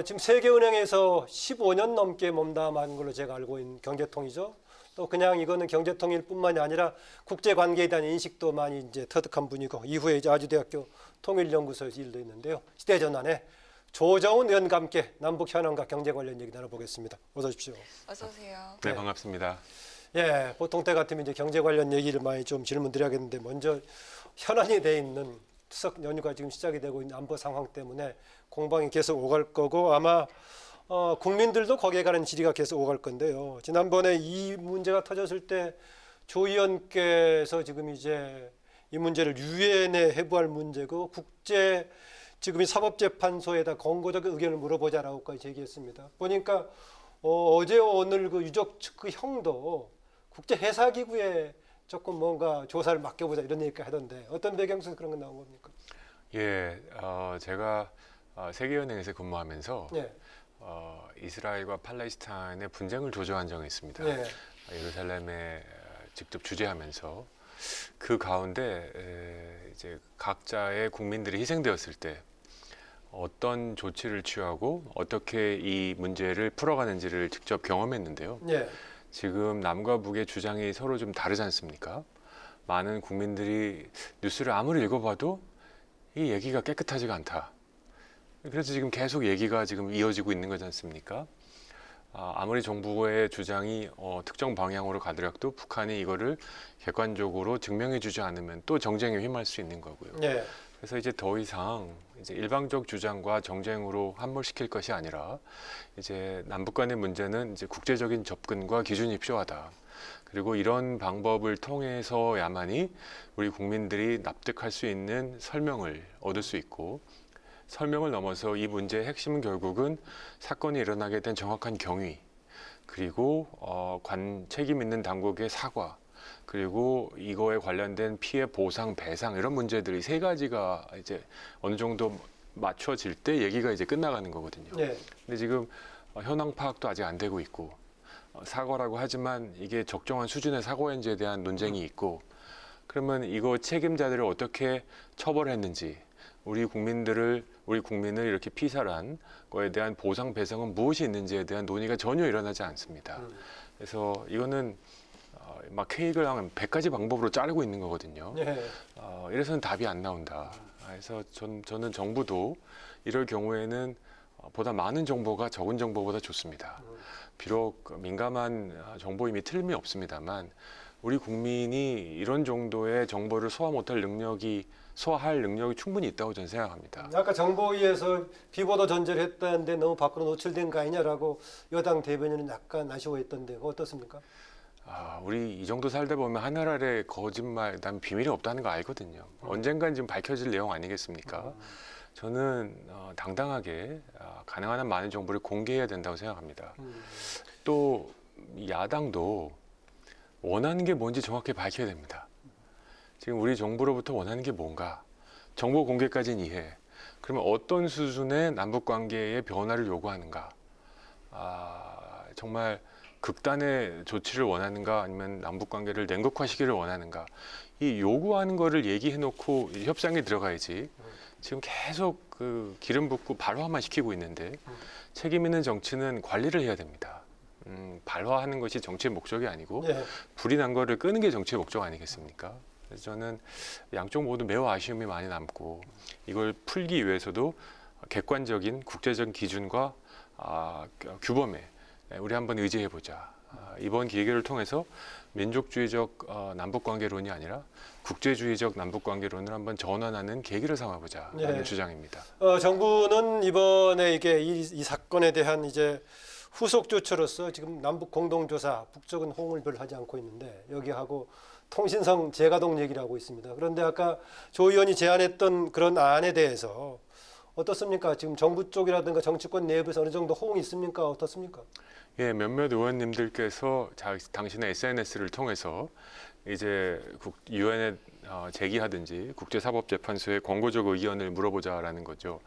지금 세계은행에서 15년 넘게 몸담한 걸로 제가 알고 있는 경제통이죠. 또 그냥 이거는 경제통일뿐만이 아니라 국제관계에 대한 인식도 많이 이제 터득한 분이고 이후에 이제 아주대학교 통일연구소에서 일도 있는데요. 시대전환에 조정훈 의원과 함께 남북 현안과 경제 관련 얘기 나눠보겠습니다. 어서 오십시오. 어서 오세요. 네, 반갑습니다. 예, 보통 때 같으면 이제 경제 관련 얘기를 많이 좀 질문 드려야겠는데 먼저 현안이 돼 있는 추석 연휴가 지금 시작이 되고 있는 안보 상황 때문에 공방이 계속 오갈 거고 아마 국민들도 거기에 가는 질의가 계속 오갈 건데요. 지난번에 이 문제가 터졌을 때 조 의원께서 지금 이제 이 문제를 유엔에 해부할 문제고 국제 지금 이 사법재판소에다 권고적 의견을 물어보자라고까지 얘기했습니다. 보니까 어제 오늘 그 유족 측 그 형도 국제해사기구에 조금 뭔가 조사를 맡겨보자 이런 얘기까지 하던데 어떤 배경 속에서 그런 거 나온 겁니까? 예, 제가 세계은행에서 근무하면서 예. 이스라엘과 팔레스타인의 분쟁을 조정한 적이 있습니다. 예. 예루살렘에 직접 주재하면서 그 가운데 이제 각자의 국민들이 희생되었을 때 어떤 조치를 취하고 어떻게 이 문제를 풀어가는지를 직접 경험했는데요. 예. 지금 남과 북의 주장이 서로 좀 다르지 않습니까? 많은 국민들이 뉴스를 아무리 읽어봐도 이 얘기가 깨끗하지가 않다. 그래서 지금 계속 얘기가 지금 이어지고 있는 거지 않습니까? 아무리 정부의 주장이 특정 방향으로 가더라도 북한이 이거를 객관적으로 증명해주지 않으면 또 정쟁에 휘말릴 수 있는 거고요. 예. 그래서 이제 더 이상 이제 일방적 주장과 정쟁으로 함몰시킬 것이 아니라 이제 남북 간의 문제는 이제 국제적인 접근과 기준이 필요하다. 그리고 이런 방법을 통해서야만이 우리 국민들이 납득할 수 있는 설명을 얻을 수 있고 설명을 넘어서 이 문제의 핵심은 결국은 사건이 일어나게 된 정확한 경위 그리고 책임 있는 당국의 사과 그리고 이거에 관련된 피해 보상 배상 이런 문제들이 세 가지가 이제 어느 정도 맞춰질 때 얘기가 이제 끝나가는 거거든요. 네. 근데 지금 현황 파악도 아직 안 되고 있고 사과라고 하지만 이게 적정한 수준의 사과인지에 대한 논쟁이 있고 그러면 이거 책임자들을 어떻게 처벌했는지 우리 국민을 이렇게 피살한 거에 대한 보상 배상은 무엇이 있는지에 대한 논의가 전혀 일어나지 않습니다. 그래서 이거는 막 케이크를 한 100가지 방법으로 자르고 있는 거거든요. 네. 이래서는 답이 안 나온다. 그래서 저는 정부도 이럴 경우에는 보다 많은 정보가 적은 정보보다 좋습니다. 비록 민감한 정보임이 틀림이 없습니다만 우리 국민이 이런 정도의 정보를 소화할 능력이 충분히 있다고 저는 생각합니다. 아까 정보위에서 비보도 전제를 했다는데 너무 밖으로 노출된 거 아니냐라고 여당 대변인은 약간 아쉬워했던데 어떻습니까? 우리 이 정도 살다 보면 하늘 아래 거짓말, 난 비밀이 없다는 거 알거든요. 언젠간 지금 밝혀질 내용 아니겠습니까? 저는 당당하게 가능한 한 많은 정보를 공개해야 된다고 생각합니다. 또 야당도 원하는 게 뭔지 정확히 밝혀야 됩니다. 지금 우리 정부로부터 원하는 게 뭔가, 정보 공개까지는 이해. 그러면 어떤 수준의 남북관계의 변화를 요구하는가? 정말 극단의 조치를 원하는가, 아니면 남북관계를 냉국화시키를 원하는가? 이 요구하는 거를 얘기해놓고 협상에 들어가야지. 지금 계속 그 기름 붓고 발화만 시키고 있는데 책임 있는 정치는 관리를 해야 됩니다. 발화하는 것이 정치의 목적이 아니고 불이 난 거를 끄는 게 정치의 목적 아니겠습니까? 그래서 저는 양쪽 모두 매우 아쉬움이 많이 남고 이걸 풀기 위해서도 객관적인 국제적 기준과 규범에 우리 한번 의지해보자. 이번 기회를 통해서 민족주의적 남북관계론이 아니라 국제주의적 남북관계론을 한번 전환하는 계기를 삼아보자 하는 주장입니다. 정부는 이번에 이게 이 사건에 대한 이제 후속 조처로서 지금 남북 공동조사 북쪽은 호응을 별로 하지 않고 있는데 여기하고 통신성 재가동 얘기를 하고 있습니다. 그런데 아까 조 의원이 제안했던 그런 안에 대해서 어떻습니까? 지금 정부 쪽이라든가 정치권 내부에서 어느 정도 호응이 있습니까? 어떻습니까? 예, 몇몇 의원님들께서 당신의 SNS를 통해서 이제 유엔에 제기하든지 국제사법재판소에 권고적 의견을 물어보자라는 거죠.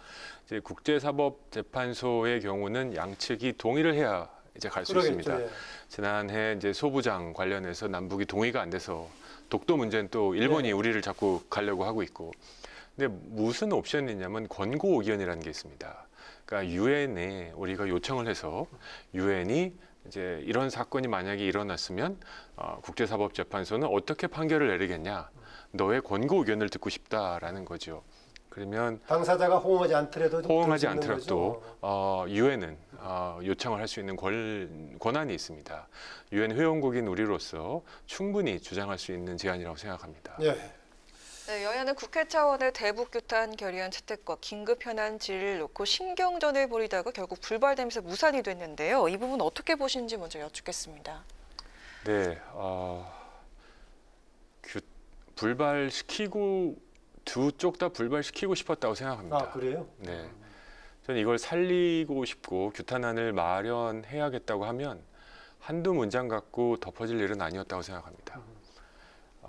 이제 국제사법재판소의 경우는 양측이 동의를 해야 이제 갈 수 있습니다. 예. 지난해 이제 소부장 관련해서 남북이 동의가 안 돼서 독도 문제는 또 일본이 우리를 자꾸 가려고 하고 있고. 근데 무슨 옵션이 있냐면 권고 의견이라는 게 있습니다. 그러니까 유엔에 우리가 요청을 해서 유엔이 이제 이런 사건이 만약에 일어났으면 국제사법재판소는 어떻게 판결을 내리겠냐. 너의 권고 의견을 듣고 싶다라는 거죠. 그러면 당사자가 호응하지 않더라도 유엔은 요청을 할 수 있는 권한이 있습니다. 유엔 회원국인 우리로서 충분히 주장할 수 있는 제안이라고 생각합니다. 예. 네, 여야는 국회 차원의 대북 규탄 결의안 채택과 긴급 현안 질의를 놓고 신경전을 벌이다가 결국 불발되면서 무산이 됐는데요. 이 부분 어떻게 보시는지 먼저 여쭙겠습니다. 네, 불발시키고 두 쪽 다 불발시키고 싶었다고 생각합니다. 그래요? 네, 저는 이걸 살리고 싶고 규탄안을 마련해야겠다고 하면 한두 문장 갖고 덮어질 일은 아니었다고 생각합니다.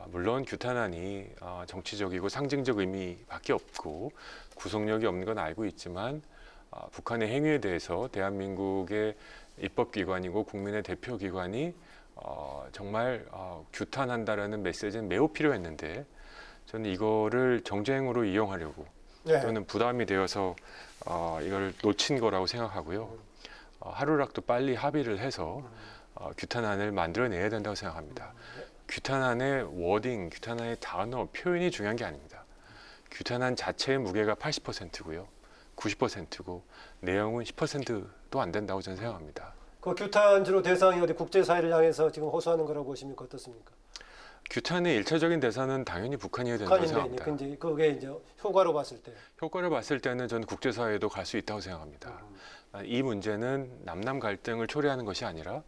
물론 규탄안이 정치적이고 상징적 의미밖에 없고 구속력이 없는 건 알고 있지만 북한의 행위에 대해서 대한민국의 입법기관이고 국민의 대표기관이 정말 규탄한다라는 메시지는 매우 필요했는데 저는 이거를 정쟁으로 이용하려고 또는 부담이 되어서 이걸 놓친 거라고 생각하고요. 하루라도 빨리 합의를 해서 규탄안을 만들어내야 된다고 생각합니다. 규탄안의 워딩, 규탄안의 단어, 표현이 중요한 게 아닙니다. 규탄안 자체의 무게가 80%고요. 90%고 내용은 10%도 안 된다고 저는 생각합니다. 그 규탄 주로 대상이 어디 국제사회를 향해서 지금 호소하는 거라고 보십니까? 어떻습니까? 규탄의 1차적인 대상은 당연히 북한이어야 된다고 생각합니다. 근데 그게 이제 효과로 봤을 때? 효과를 봤을 때는 저는 국제사회도 갈 수 있다고 생각합니다. 이 문제는 남남 갈등을 초래하는 것이 아니라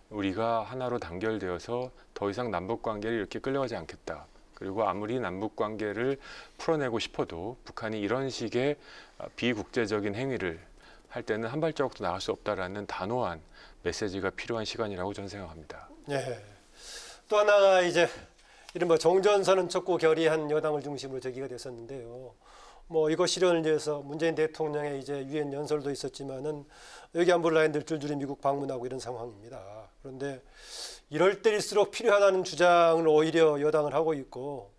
우리가 하나로 단결되어서 더 이상 남북관계를 이렇게 끌려가지 않겠다. 그리고 아무리 남북관계를 풀어내고 싶어도 북한이 이런 식의 비국제적인 행위를 할 때는 한 발자국도 나갈 수 없다라는 단호한 메시지가 필요한 시간이라고 저는 생각합니다. 예. 또 하나가 이제 이른바 종전선언 촉구 결의안 여당을 중심으로 제기가 됐었는데요. 뭐 이거 실현을 위해서 문재인 대통령의 이제 유엔 연설도 있었지만은 여기 안보 라인들 줄줄이 미국 방문하고 이런 상황입니다. 그런데 이럴 때일수록 필요하다는 주장을 오히려 여당을 하고 있고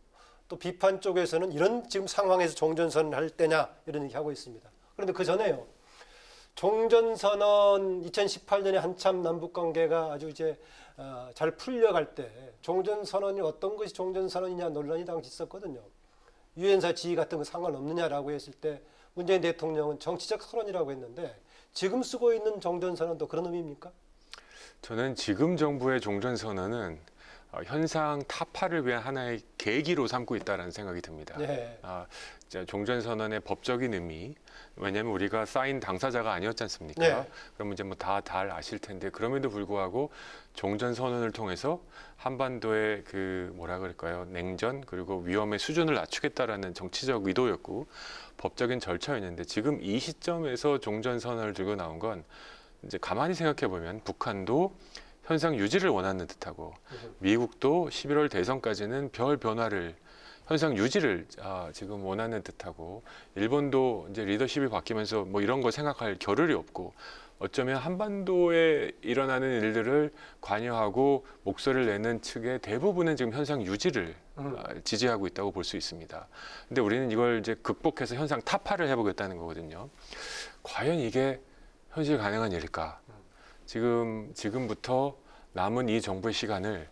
또 비판 쪽에서는 이런 지금 상황에서 종전선언을 할 때냐 이런 얘기 하고 있습니다. 그런데 그 전에요. 종전선언 2018년에 한참 남북관계가 아주 이제 잘 풀려갈 때 종전선언이 어떤 것이 종전선언이냐 논란이 당시 있었거든요. 유엔사 지위 같은 거 상관없느냐라고 했을 때 문재인 대통령은 정치적 선언이라고 했는데 지금 쓰고 있는 종전선언도 그런 의미입니까? 저는 지금 정부의 종전선언은 현상 타파를 위한 하나의 계기로 삼고 있다는 생각이 듭니다. 네. 종전선언의 법적인 의미, 왜냐하면 우리가 사인 당사자가 아니었지 않습니까? 네. 그러면 이제 뭐 다 아실 텐데 그럼에도 불구하고 종전선언을 통해서 한반도의 그 뭐라 그럴까요? 냉전 그리고 위험의 수준을 낮추겠다라는 정치적 의도였고 법적인 절차였는데 지금 이 시점에서 종전선언을 들고 나온 건 이제 가만히 생각해 보면 북한도 현상 유지를 원하는 듯하고 미국도 11월 대선까지는 별 변화를 현상 유지를 지금 원하는 듯하고 일본도 이제 리더십이 바뀌면서 뭐 이런 거 생각할 겨를이 없고 어쩌면 한반도에 일어나는 일들을 관여하고 목소리를 내는 측의 대부분은 지금 현상 유지를 지지하고 있다고 볼 수 있습니다. 근데 우리는 이걸 이제 극복해서 현상 타파를 해보겠다는 거거든요. 과연 이게 현실 가능한 일일까? 지금부터 남은 이 정부의 시간을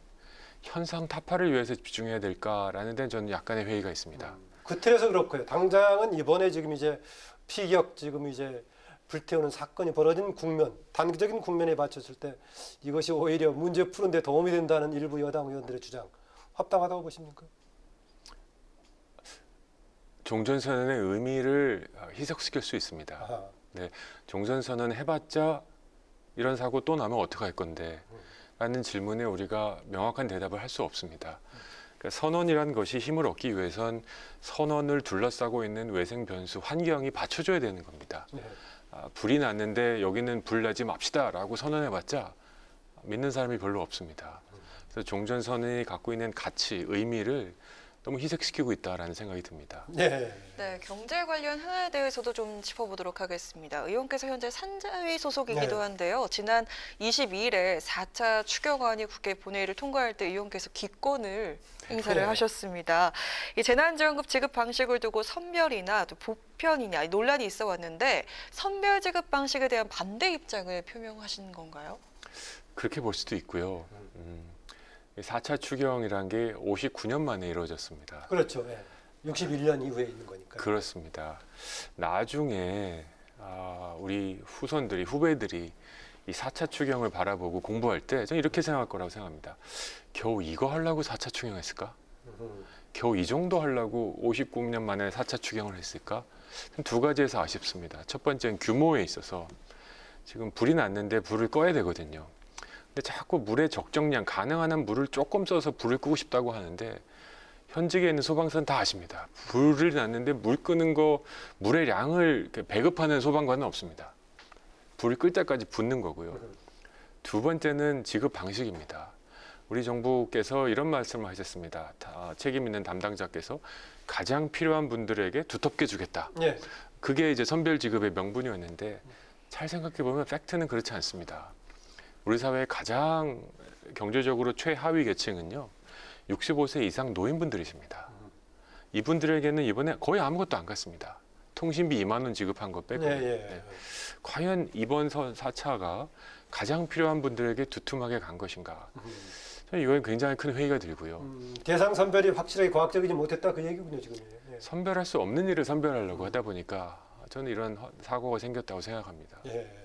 현상 타파를 위해서 집중해야 될까라는 데는 저는 약간의 회의가 있습니다. 그 틀에서 그렇고요. 당장은 이번에 지금 이제 피격 지금 이제 불태우는 사건이 벌어진 국면, 단기적인 국면에 맞췄을 때 이것이 오히려 문제 푸는 데 도움이 된다는 일부 여당 의원들의 주장, 합당하다고 보십니까? 종전선언의 의미를 희석시킬 수 있습니다. 아하. 네, 종전선언 해봤자 이런 사고 또 나면 어떡할 건데 라는 질문에 우리가 명확한 대답을 할 수 없습니다. 그러니까 선언이라는 것이 힘을 얻기 위해선 선언을 둘러싸고 있는 외생 변수, 환경이 받쳐줘야 되는 겁니다. 네. 불이 났는데 여기는 불 나지 맙시다라고 선언해봤자 믿는 사람이 별로 없습니다. 그래서 종전선언이 갖고 있는 가치, 의미를 너무 희석시키고 있다라는 생각이 듭니다. 네. 네, 경제 관련 하나에 대해서도 좀 짚어보도록 하겠습니다. 의원께서 현재 산자위 소속이기도 네. 한데요. 지난 22일에 4차 추경안이 국회 본회의를 통과할 때 의원께서 기권을 행사를 네. 하셨습니다. 이 재난지원금 지급 방식을 두고 선별이나 또 보편이냐 논란이 있어 왔는데 선별 지급 방식에 대한 반대 입장을 표명하신 건가요? 그렇게 볼 수도 있고요. 4차 추경이란 게 59년 만에 이루어졌습니다. 그렇죠. 네. 61년 이후에 있는 거니까. 그렇습니다. 나중에 우리 후배들이 이 4차 추경을 바라보고 공부할 때 저는 이렇게 생각할 거라고 생각합니다. 겨우 이거 하려고 4차 추경했을까? 겨우 이 정도 하려고 59년 만에 4차 추경을 했을까? 두 가지에서 아쉽습니다. 첫 번째는 규모에 있어서 지금 불이 났는데 불을 꺼야 되거든요. 근데 자꾸 물의 적정량, 가능한 한 물을 조금 써서 불을 끄고 싶다고 하는데 현직에 있는 소방서는 다 아십니다. 불을 났는데 물 끄는 거, 물의 양을 배급하는 소방관은 없습니다. 불을 끌 때까지 붓는 거고요. 두 번째는 지급 방식입니다. 우리 정부께서 이런 말씀을 하셨습니다. 책임 있는 담당자께서 가장 필요한 분들에게 두텁게 주겠다. 네. 그게 이제 선별 지급의 명분이었는데 잘 생각해 보면 팩트는 그렇지 않습니다. 우리 사회의 가장 경제적으로 최하위 계층은요. 65세 이상 노인분들이십니다. 이분들에게는 이번에 거의 아무것도 안 갔습니다. 통신비 2만 원 지급한 거 빼고. 네. 과연 이번 4차가 가장 필요한 분들에게 두툼하게 간 것인가. 저는 이건 굉장히 큰 회의가 들고요. 대상 선별이 확실하게 과학적이지 못했다 그 얘기군요, 지금. 네. 선별할 수 없는 일을 선별하려고 하다 보니까 저는 이런 사고가 생겼다고 생각합니다. 예.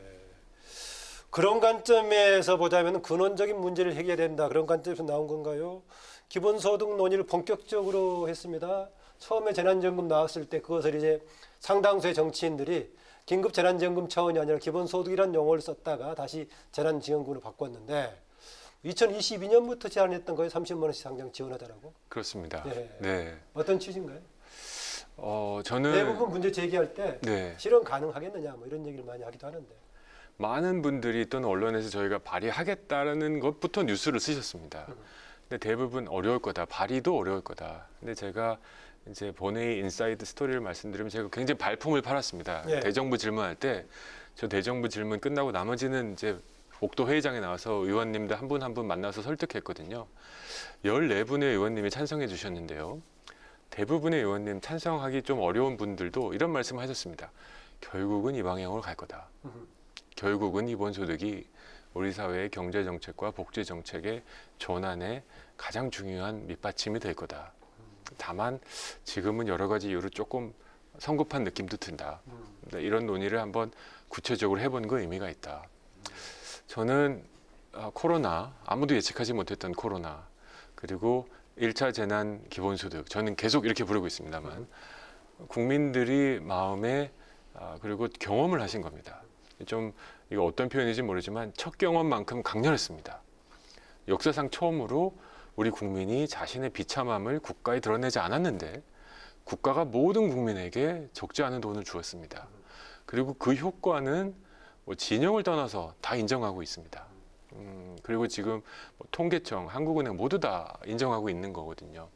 그런 관점에서 보자면 근원적인 문제를 해결해야 된다. 그런 관점에서 나온 건가요? 기본소득 논의를 본격적으로 했습니다. 처음에 재난지원금 나왔을 때 그것을 이제 상당수의 정치인들이 긴급 재난지원금 차원이 아니라 기본소득이라는 용어를 썼다가 다시 재난지원금으로 바꿨는데 2022년부터 제안했던 거예요. 30만 원씩 상당 지원하자라고. 그렇습니다. 네. 네. 어떤 취지인가요? 저는 대부분 문제 제기할 때 네. 실현 가능하겠느냐 뭐 이런 얘기를 많이 하기도 하는데. 많은 분들이 또는 언론에서 저희가 발의하겠다는 것부터 뉴스를 쓰셨습니다. 근데 대부분 어려울 거다. 발의도 어려울 거다. 근데 제가 이제 본회의 인사이드 스토리를 말씀드리면 제가 굉장히 발품을 팔았습니다. 네. 대정부 질문할 때 저 대정부 질문 끝나고 나머지는 이제 복도 회의장에 나와서 의원님들 한 분 한 분 만나서 설득했거든요. 14분의 의원님이 찬성해 주셨는데요. 대부분의 의원님 찬성하기 좀 어려운 분들도 이런 말씀을 하셨습니다. 결국은 이 방향으로 갈 거다. 결국은 기본소득이 우리 사회의 경제정책과 복지정책의 전환에 가장 중요한 밑받침이 될 거다. 다만 지금은 여러 가지 이유로 조금 성급한 느낌도 든다. 이런 논의를 한번 구체적으로 해보는 거 의미가 있다. 저는 코로나, 아무도 예측하지 못했던 코로나, 그리고 1차 재난 기본소득, 저는 계속 이렇게 부르고 있습니다만 국민들이 마음에 그리고 경험을 하신 겁니다. 좀 이거 어떤 표현인지 모르지만 첫 경험만큼 강렬했습니다. 역사상 처음으로 우리 국민이 자신의 비참함을 국가에 드러내지 않았는데 국가가 모든 국민에게 적지 않은 돈을 주었습니다. 그리고 그 효과는 뭐 진영을 떠나서 다 인정하고 있습니다. 그리고 지금 뭐 통계청, 한국은행 모두 다 인정하고 있는 거거든요.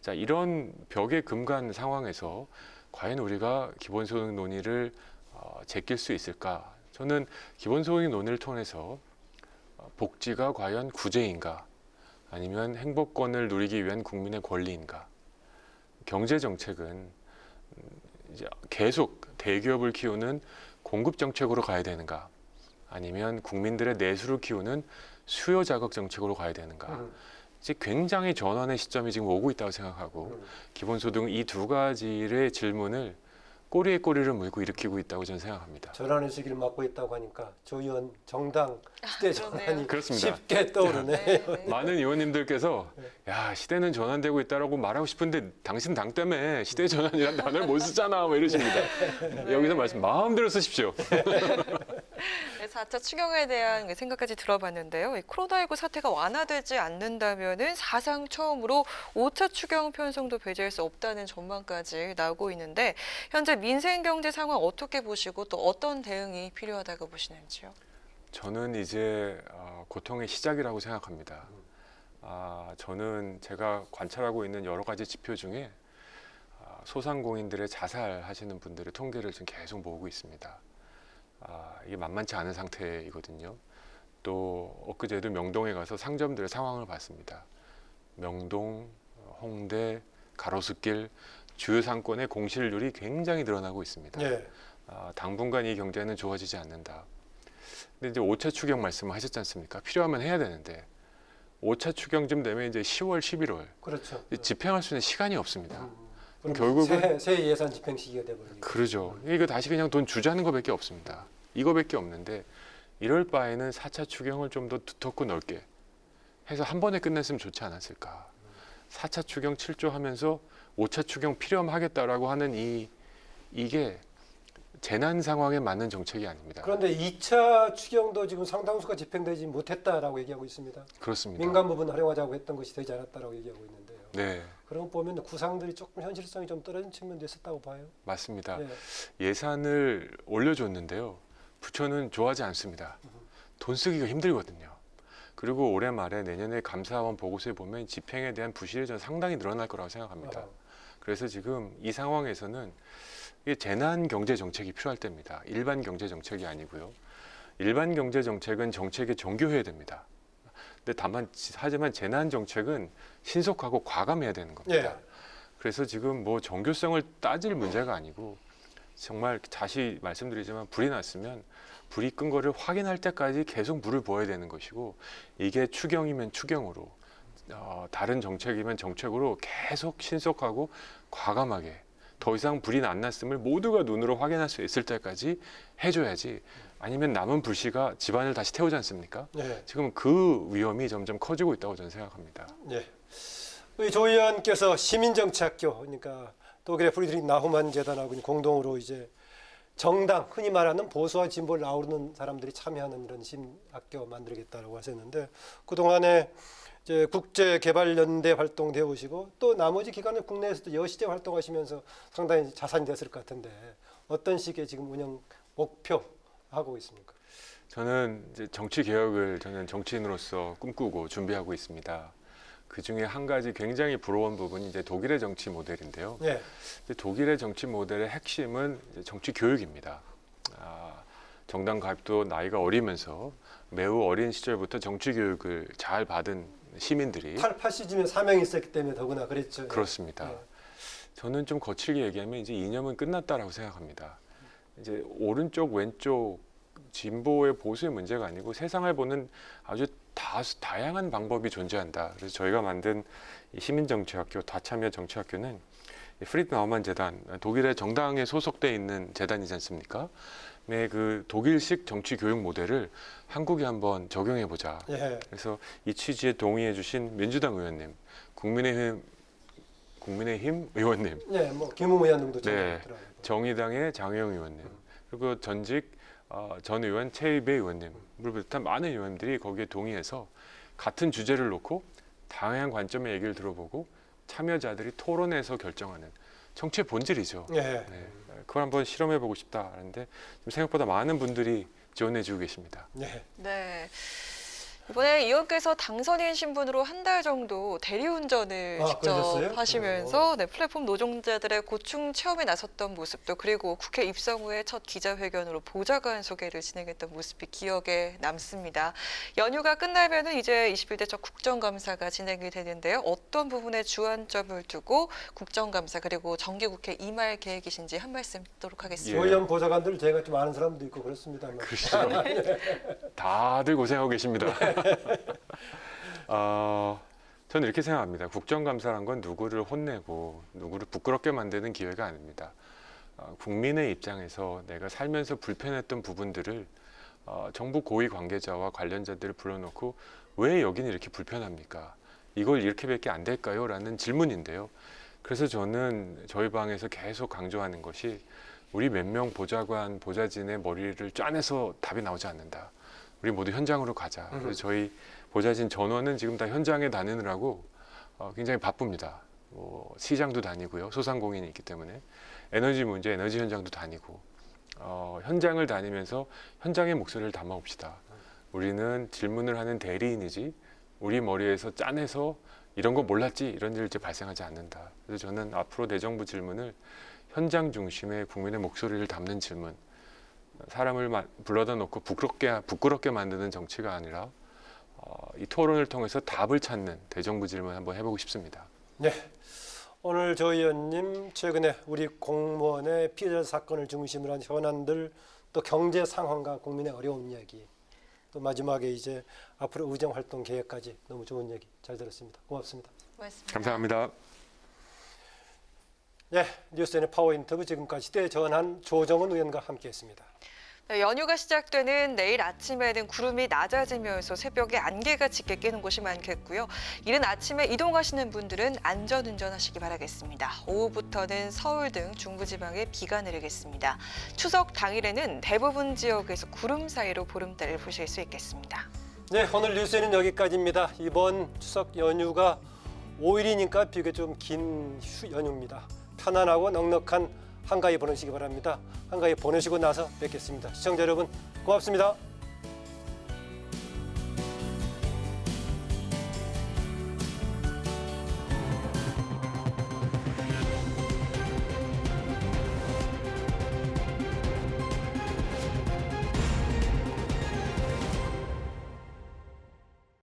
자, 이런 벽에 금간 상황에서 과연 우리가 기본소득 논의를 제낄 수 있을까? 저는 기본소득 논의를 통해서 복지가 과연 구제인가? 아니면 행복권을 누리기 위한 국민의 권리인가? 경제정책은 이제 계속 대기업을 키우는 공급정책으로 가야 되는가? 아니면 국민들의 내수를 키우는 수요 자극 정책으로 가야 되는가? 이제 굉장히 전환의 시점이 지금 오고 있다고 생각하고 기본소득 이 두 가지의 질문을 꼬리에 꼬리를 물고 일으키고 있다고 저는 생각합니다. 전환의 시기를 맞고 있다고 하니까 조 의원 정당 시대 전환이 그렇습니다. 쉽게 떠오르네요. 많은 의원님들께서 야 시대는 전환되고 있다라고 말하고 싶은데 당신 당 때문에 시대 전환이라는 단어를 못 쓰잖아 뭐 이러십니다. 여기서 말씀 마음대로 쓰십시오. 4차 추경에 대한 생각까지 들어봤는데요. 이 코로나19 사태가 완화되지 않는다면은 사상 처음으로 5차 추경 편성도 배제할 수 없다는 전망까지 나오고 있는데 현재 민생 경제 상황 어떻게 보시고 또 어떤 대응이 필요하다고 보시는지요? 저는 이제 고통의 시작이라고 생각합니다. 저는 제가 관찰하고 있는 여러 가지 지표 중에 소상공인들의 자살하시는 분들의 통계를 지금 계속 모으고 있습니다. 이게 만만치 않은 상태이거든요. 또 엊그제도 명동에 가서 상점들의 상황을 봤습니다. 명동, 홍대, 가로수길 주요 상권의 공실률이 굉장히 늘어나고 있습니다. 예. 당분간 이 경제는 좋아지지 않는다. 근데 이제 5차 추경 말씀을 하셨지 않습니까? 필요하면 해야 되는데 5차 추경쯤 되면 이제 10월, 11월 그렇죠. 집행할 수 있는 시간이 없습니다. 그럼 결국은 새 예산 집행 시기가 돼버리니까. 그러죠. 이거 다시 그냥 돈 주자는 것밖에 없습니다. 이거밖에 없는데 이럴 바에는 4차 추경을 좀 더 두텁고 넓게 해서 한 번에 끝냈으면 좋지 않았을까. 4차 추경 7조 하면서 5차 추경 필요하면 하겠다라고 하는 이게 재난 상황에 맞는 정책이 아닙니다. 그런데 2차 추경도 지금 상당수가 집행되지 못했다라고 얘기하고 있습니다. 그렇습니다. 민간 부분 활용하자고 했던 것이 되지 않았다라고 얘기하고 있는데요. 네. 그런 거 보면 구상들이 조금 현실성이 좀 떨어진 측면도 있었다고 봐요. 맞습니다. 네. 예산을 올려줬는데요. 부처는 좋아하지 않습니다. 돈 쓰기가 힘들거든요. 그리고 올해 말에 내년에 감사원 보고서에 보면 집행에 대한 부실이 저는 상당히 늘어날 거라고 생각합니다. 그래서 지금 이 상황에서는 이게 재난 경제 정책이 필요할 때입니다. 일반 경제 정책이 아니고요. 일반 경제 정책은 정책에 정교해야 됩니다. 근데 하지만 재난 정책은 신속하고 과감해야 되는 겁니다. 예. 그래서 지금 뭐 정교성을 따질 문제가 아니고 정말 다시 말씀드리지만 불이 났으면 불이 끈 거를 확인할 때까지 계속 물을 부어야 되는 것이고 이게 추경이면 추경으로 다른 정책이면 정책으로 계속 신속하고 과감하게 더 이상 불이 안 났음을 모두가 눈으로 확인할 수 있을 때까지 해줘야지 아니면 남은 불씨가 집안을 다시 태우지 않습니까? 네. 지금 그 위험이 점점 커지고 있다고 저는 생각합니다. 네. 우리 조 의원께서 시민정치학교 그러니까 독일의 프리드리히 나후만 재단하고 공동으로 이제 정당 흔히 말하는 보수와 진보를 아우르는 사람들이 참여하는 이런 시민학교 만들겠다라고 하셨는데 그동안에 이제 국제개발연대 활동되어 오시고 또 나머지 기관은 국내에서도 여시제 활동하시면서 상당히 자산이 됐을 것 같은데 어떤 식의 지금 운영 목표 하고 있습니까? 저는 이제 정치 개혁을 저는 정치인으로서 꿈꾸고 준비하고 있습니다. 그 중에 한 가지 굉장히 부러운 부분이 이제 독일의 정치 모델인데요. 네. 독일의 정치 모델의 핵심은 이제 정치 교육입니다. 정당 가입도 나이가 어리면서 매우 어린 시절부터 정치 교육을 잘 받은 시민들이 파시즘에 사명이 있었기 때문에 더구나 그랬죠. 그렇습니다. 네. 저는 좀 거칠게 얘기하면 이제 이념은 끝났다라고 생각합니다. 이제 오른쪽 왼쪽 진보의 보수의 문제가 아니고 세상을 보는 아주 다양한 방법이 존재한다. 그래서 저희가 만든 시민정치학교 다참여 정치학교는 프리드 나우만 재단 독일의 정당에 소속돼 있는 재단이지 않습니까? 그 독일식 정치 교육 모델을 한국에 한번 적용해 보자. 예. 그래서 이 취지에 동의해 주신 민주당 의원님, 국민의힘 의원님, 네, 뭐 김웅 의원님도 네, 정의당의 장혜영 의원님, 그리고 전직 전 의원 최이배 의원님을 비롯한 많은 의원들이 거기에 동의해서 같은 주제를 놓고 다양한 관점의 얘기를 들어보고 참여자들이 토론해서 결정하는 정치의 본질이죠. 예. 네, 그걸 한번 실험해보고 싶다는데 생각보다 많은 분들이 지원해주고 계십니다. 네. 네. 이번에 의원께서 당선인 신분으로 한 달 정도 대리운전을 직접 그러셨어요? 하시면서 네, 플랫폼 노동자들의 고충 체험에 나섰던 모습도 그리고 국회 입성 후에 첫 기자회견으로 보좌관 소개를 진행했던 모습이 기억에 남습니다. 연휴가 끝나면은 이제 21대 첫 국정감사가 진행이 되는데요. 어떤 부분에 주안점을 두고 국정감사 그리고 정기국회 임할 계획이신지 한 말씀 듣도록 하겠습니다. 의원 보좌관들 제가 좀 아는 사람도 있고 그렇습니다만. 그렇죠. 다들 고생하고 계십니다. 저는 이렇게 생각합니다. 국정감사란 건 누구를 혼내고 누구를 부끄럽게 만드는 기회가 아닙니다. 국민의 입장에서 내가 살면서 불편했던 부분들을 정부 고위 관계자와 관련자들을 불러놓고 왜 여기는 이렇게 불편합니까? 이걸 이렇게밖에 안 될까요? 라는 질문인데요. 그래서 저는 저희 방에서 계속 강조하는 것이 우리 몇 명 보좌관, 보좌진의 머리를 짜내서 답이 나오지 않는다. 우리 모두 현장으로 가자. 그래서 저희 보좌진 전원은 지금 다 현장에 다니느라고 굉장히 바쁩니다. 시장도 다니고요. 소상공인이 있기 때문에 에너지 문제, 에너지 현장도 다니고 현장을 다니면서 현장의 목소리를 담아봅시다. 우리는 질문을 하는 대리인이지 우리 머리에서 짜내서 이런 거 몰랐지 이런 일 이제 발생하지 않는다. 그래서 저는 앞으로 대정부 질문을 현장 중심의 국민의 목소리를 담는 질문, 사람을 불러다 놓고 부끄럽게 만드는 정치가 아니라 이 토론을 통해서 답을 찾는 대정부 질문 한번 해보고 싶습니다. 네, 오늘 조 의원님 최근에 우리 공무원의 피해자 사건을 중심으로 한 현안들 또 경제 상황과 국민의 어려운 이야기 또 마지막에 이제 앞으로 의정 활동 계획까지 너무 좋은 얘기 잘 들었습니다. 고맙습니다. 고맙습니다. 감사합니다. 네, 뉴스N의 파워 인터뷰 지금까지 시대전환 조정은 의원과 함께했습니다. 네, 연휴가 시작되는 내일 아침에는 구름이 낮아지면서 새벽에 안개가 짙게 끼는 곳이 많겠고요. 이른 아침에 이동하시는 분들은 안전운전하시기 바라겠습니다. 오후부터는 서울 등 중부지방에 비가 내리겠습니다. 추석 당일에는 대부분 지역에서 구름 사이로 보름달을 보실 수 있겠습니다. 네, 오늘 뉴스는 여기까지입니다. 이번 추석 연휴가 5일이니까 비교적 좀 긴 연휴입니다. 편안하고 넉넉한 한가위 보내시기 바랍니다. 한가위 보내시고 나서 뵙겠습니다. 시청자 여러분 고맙습니다.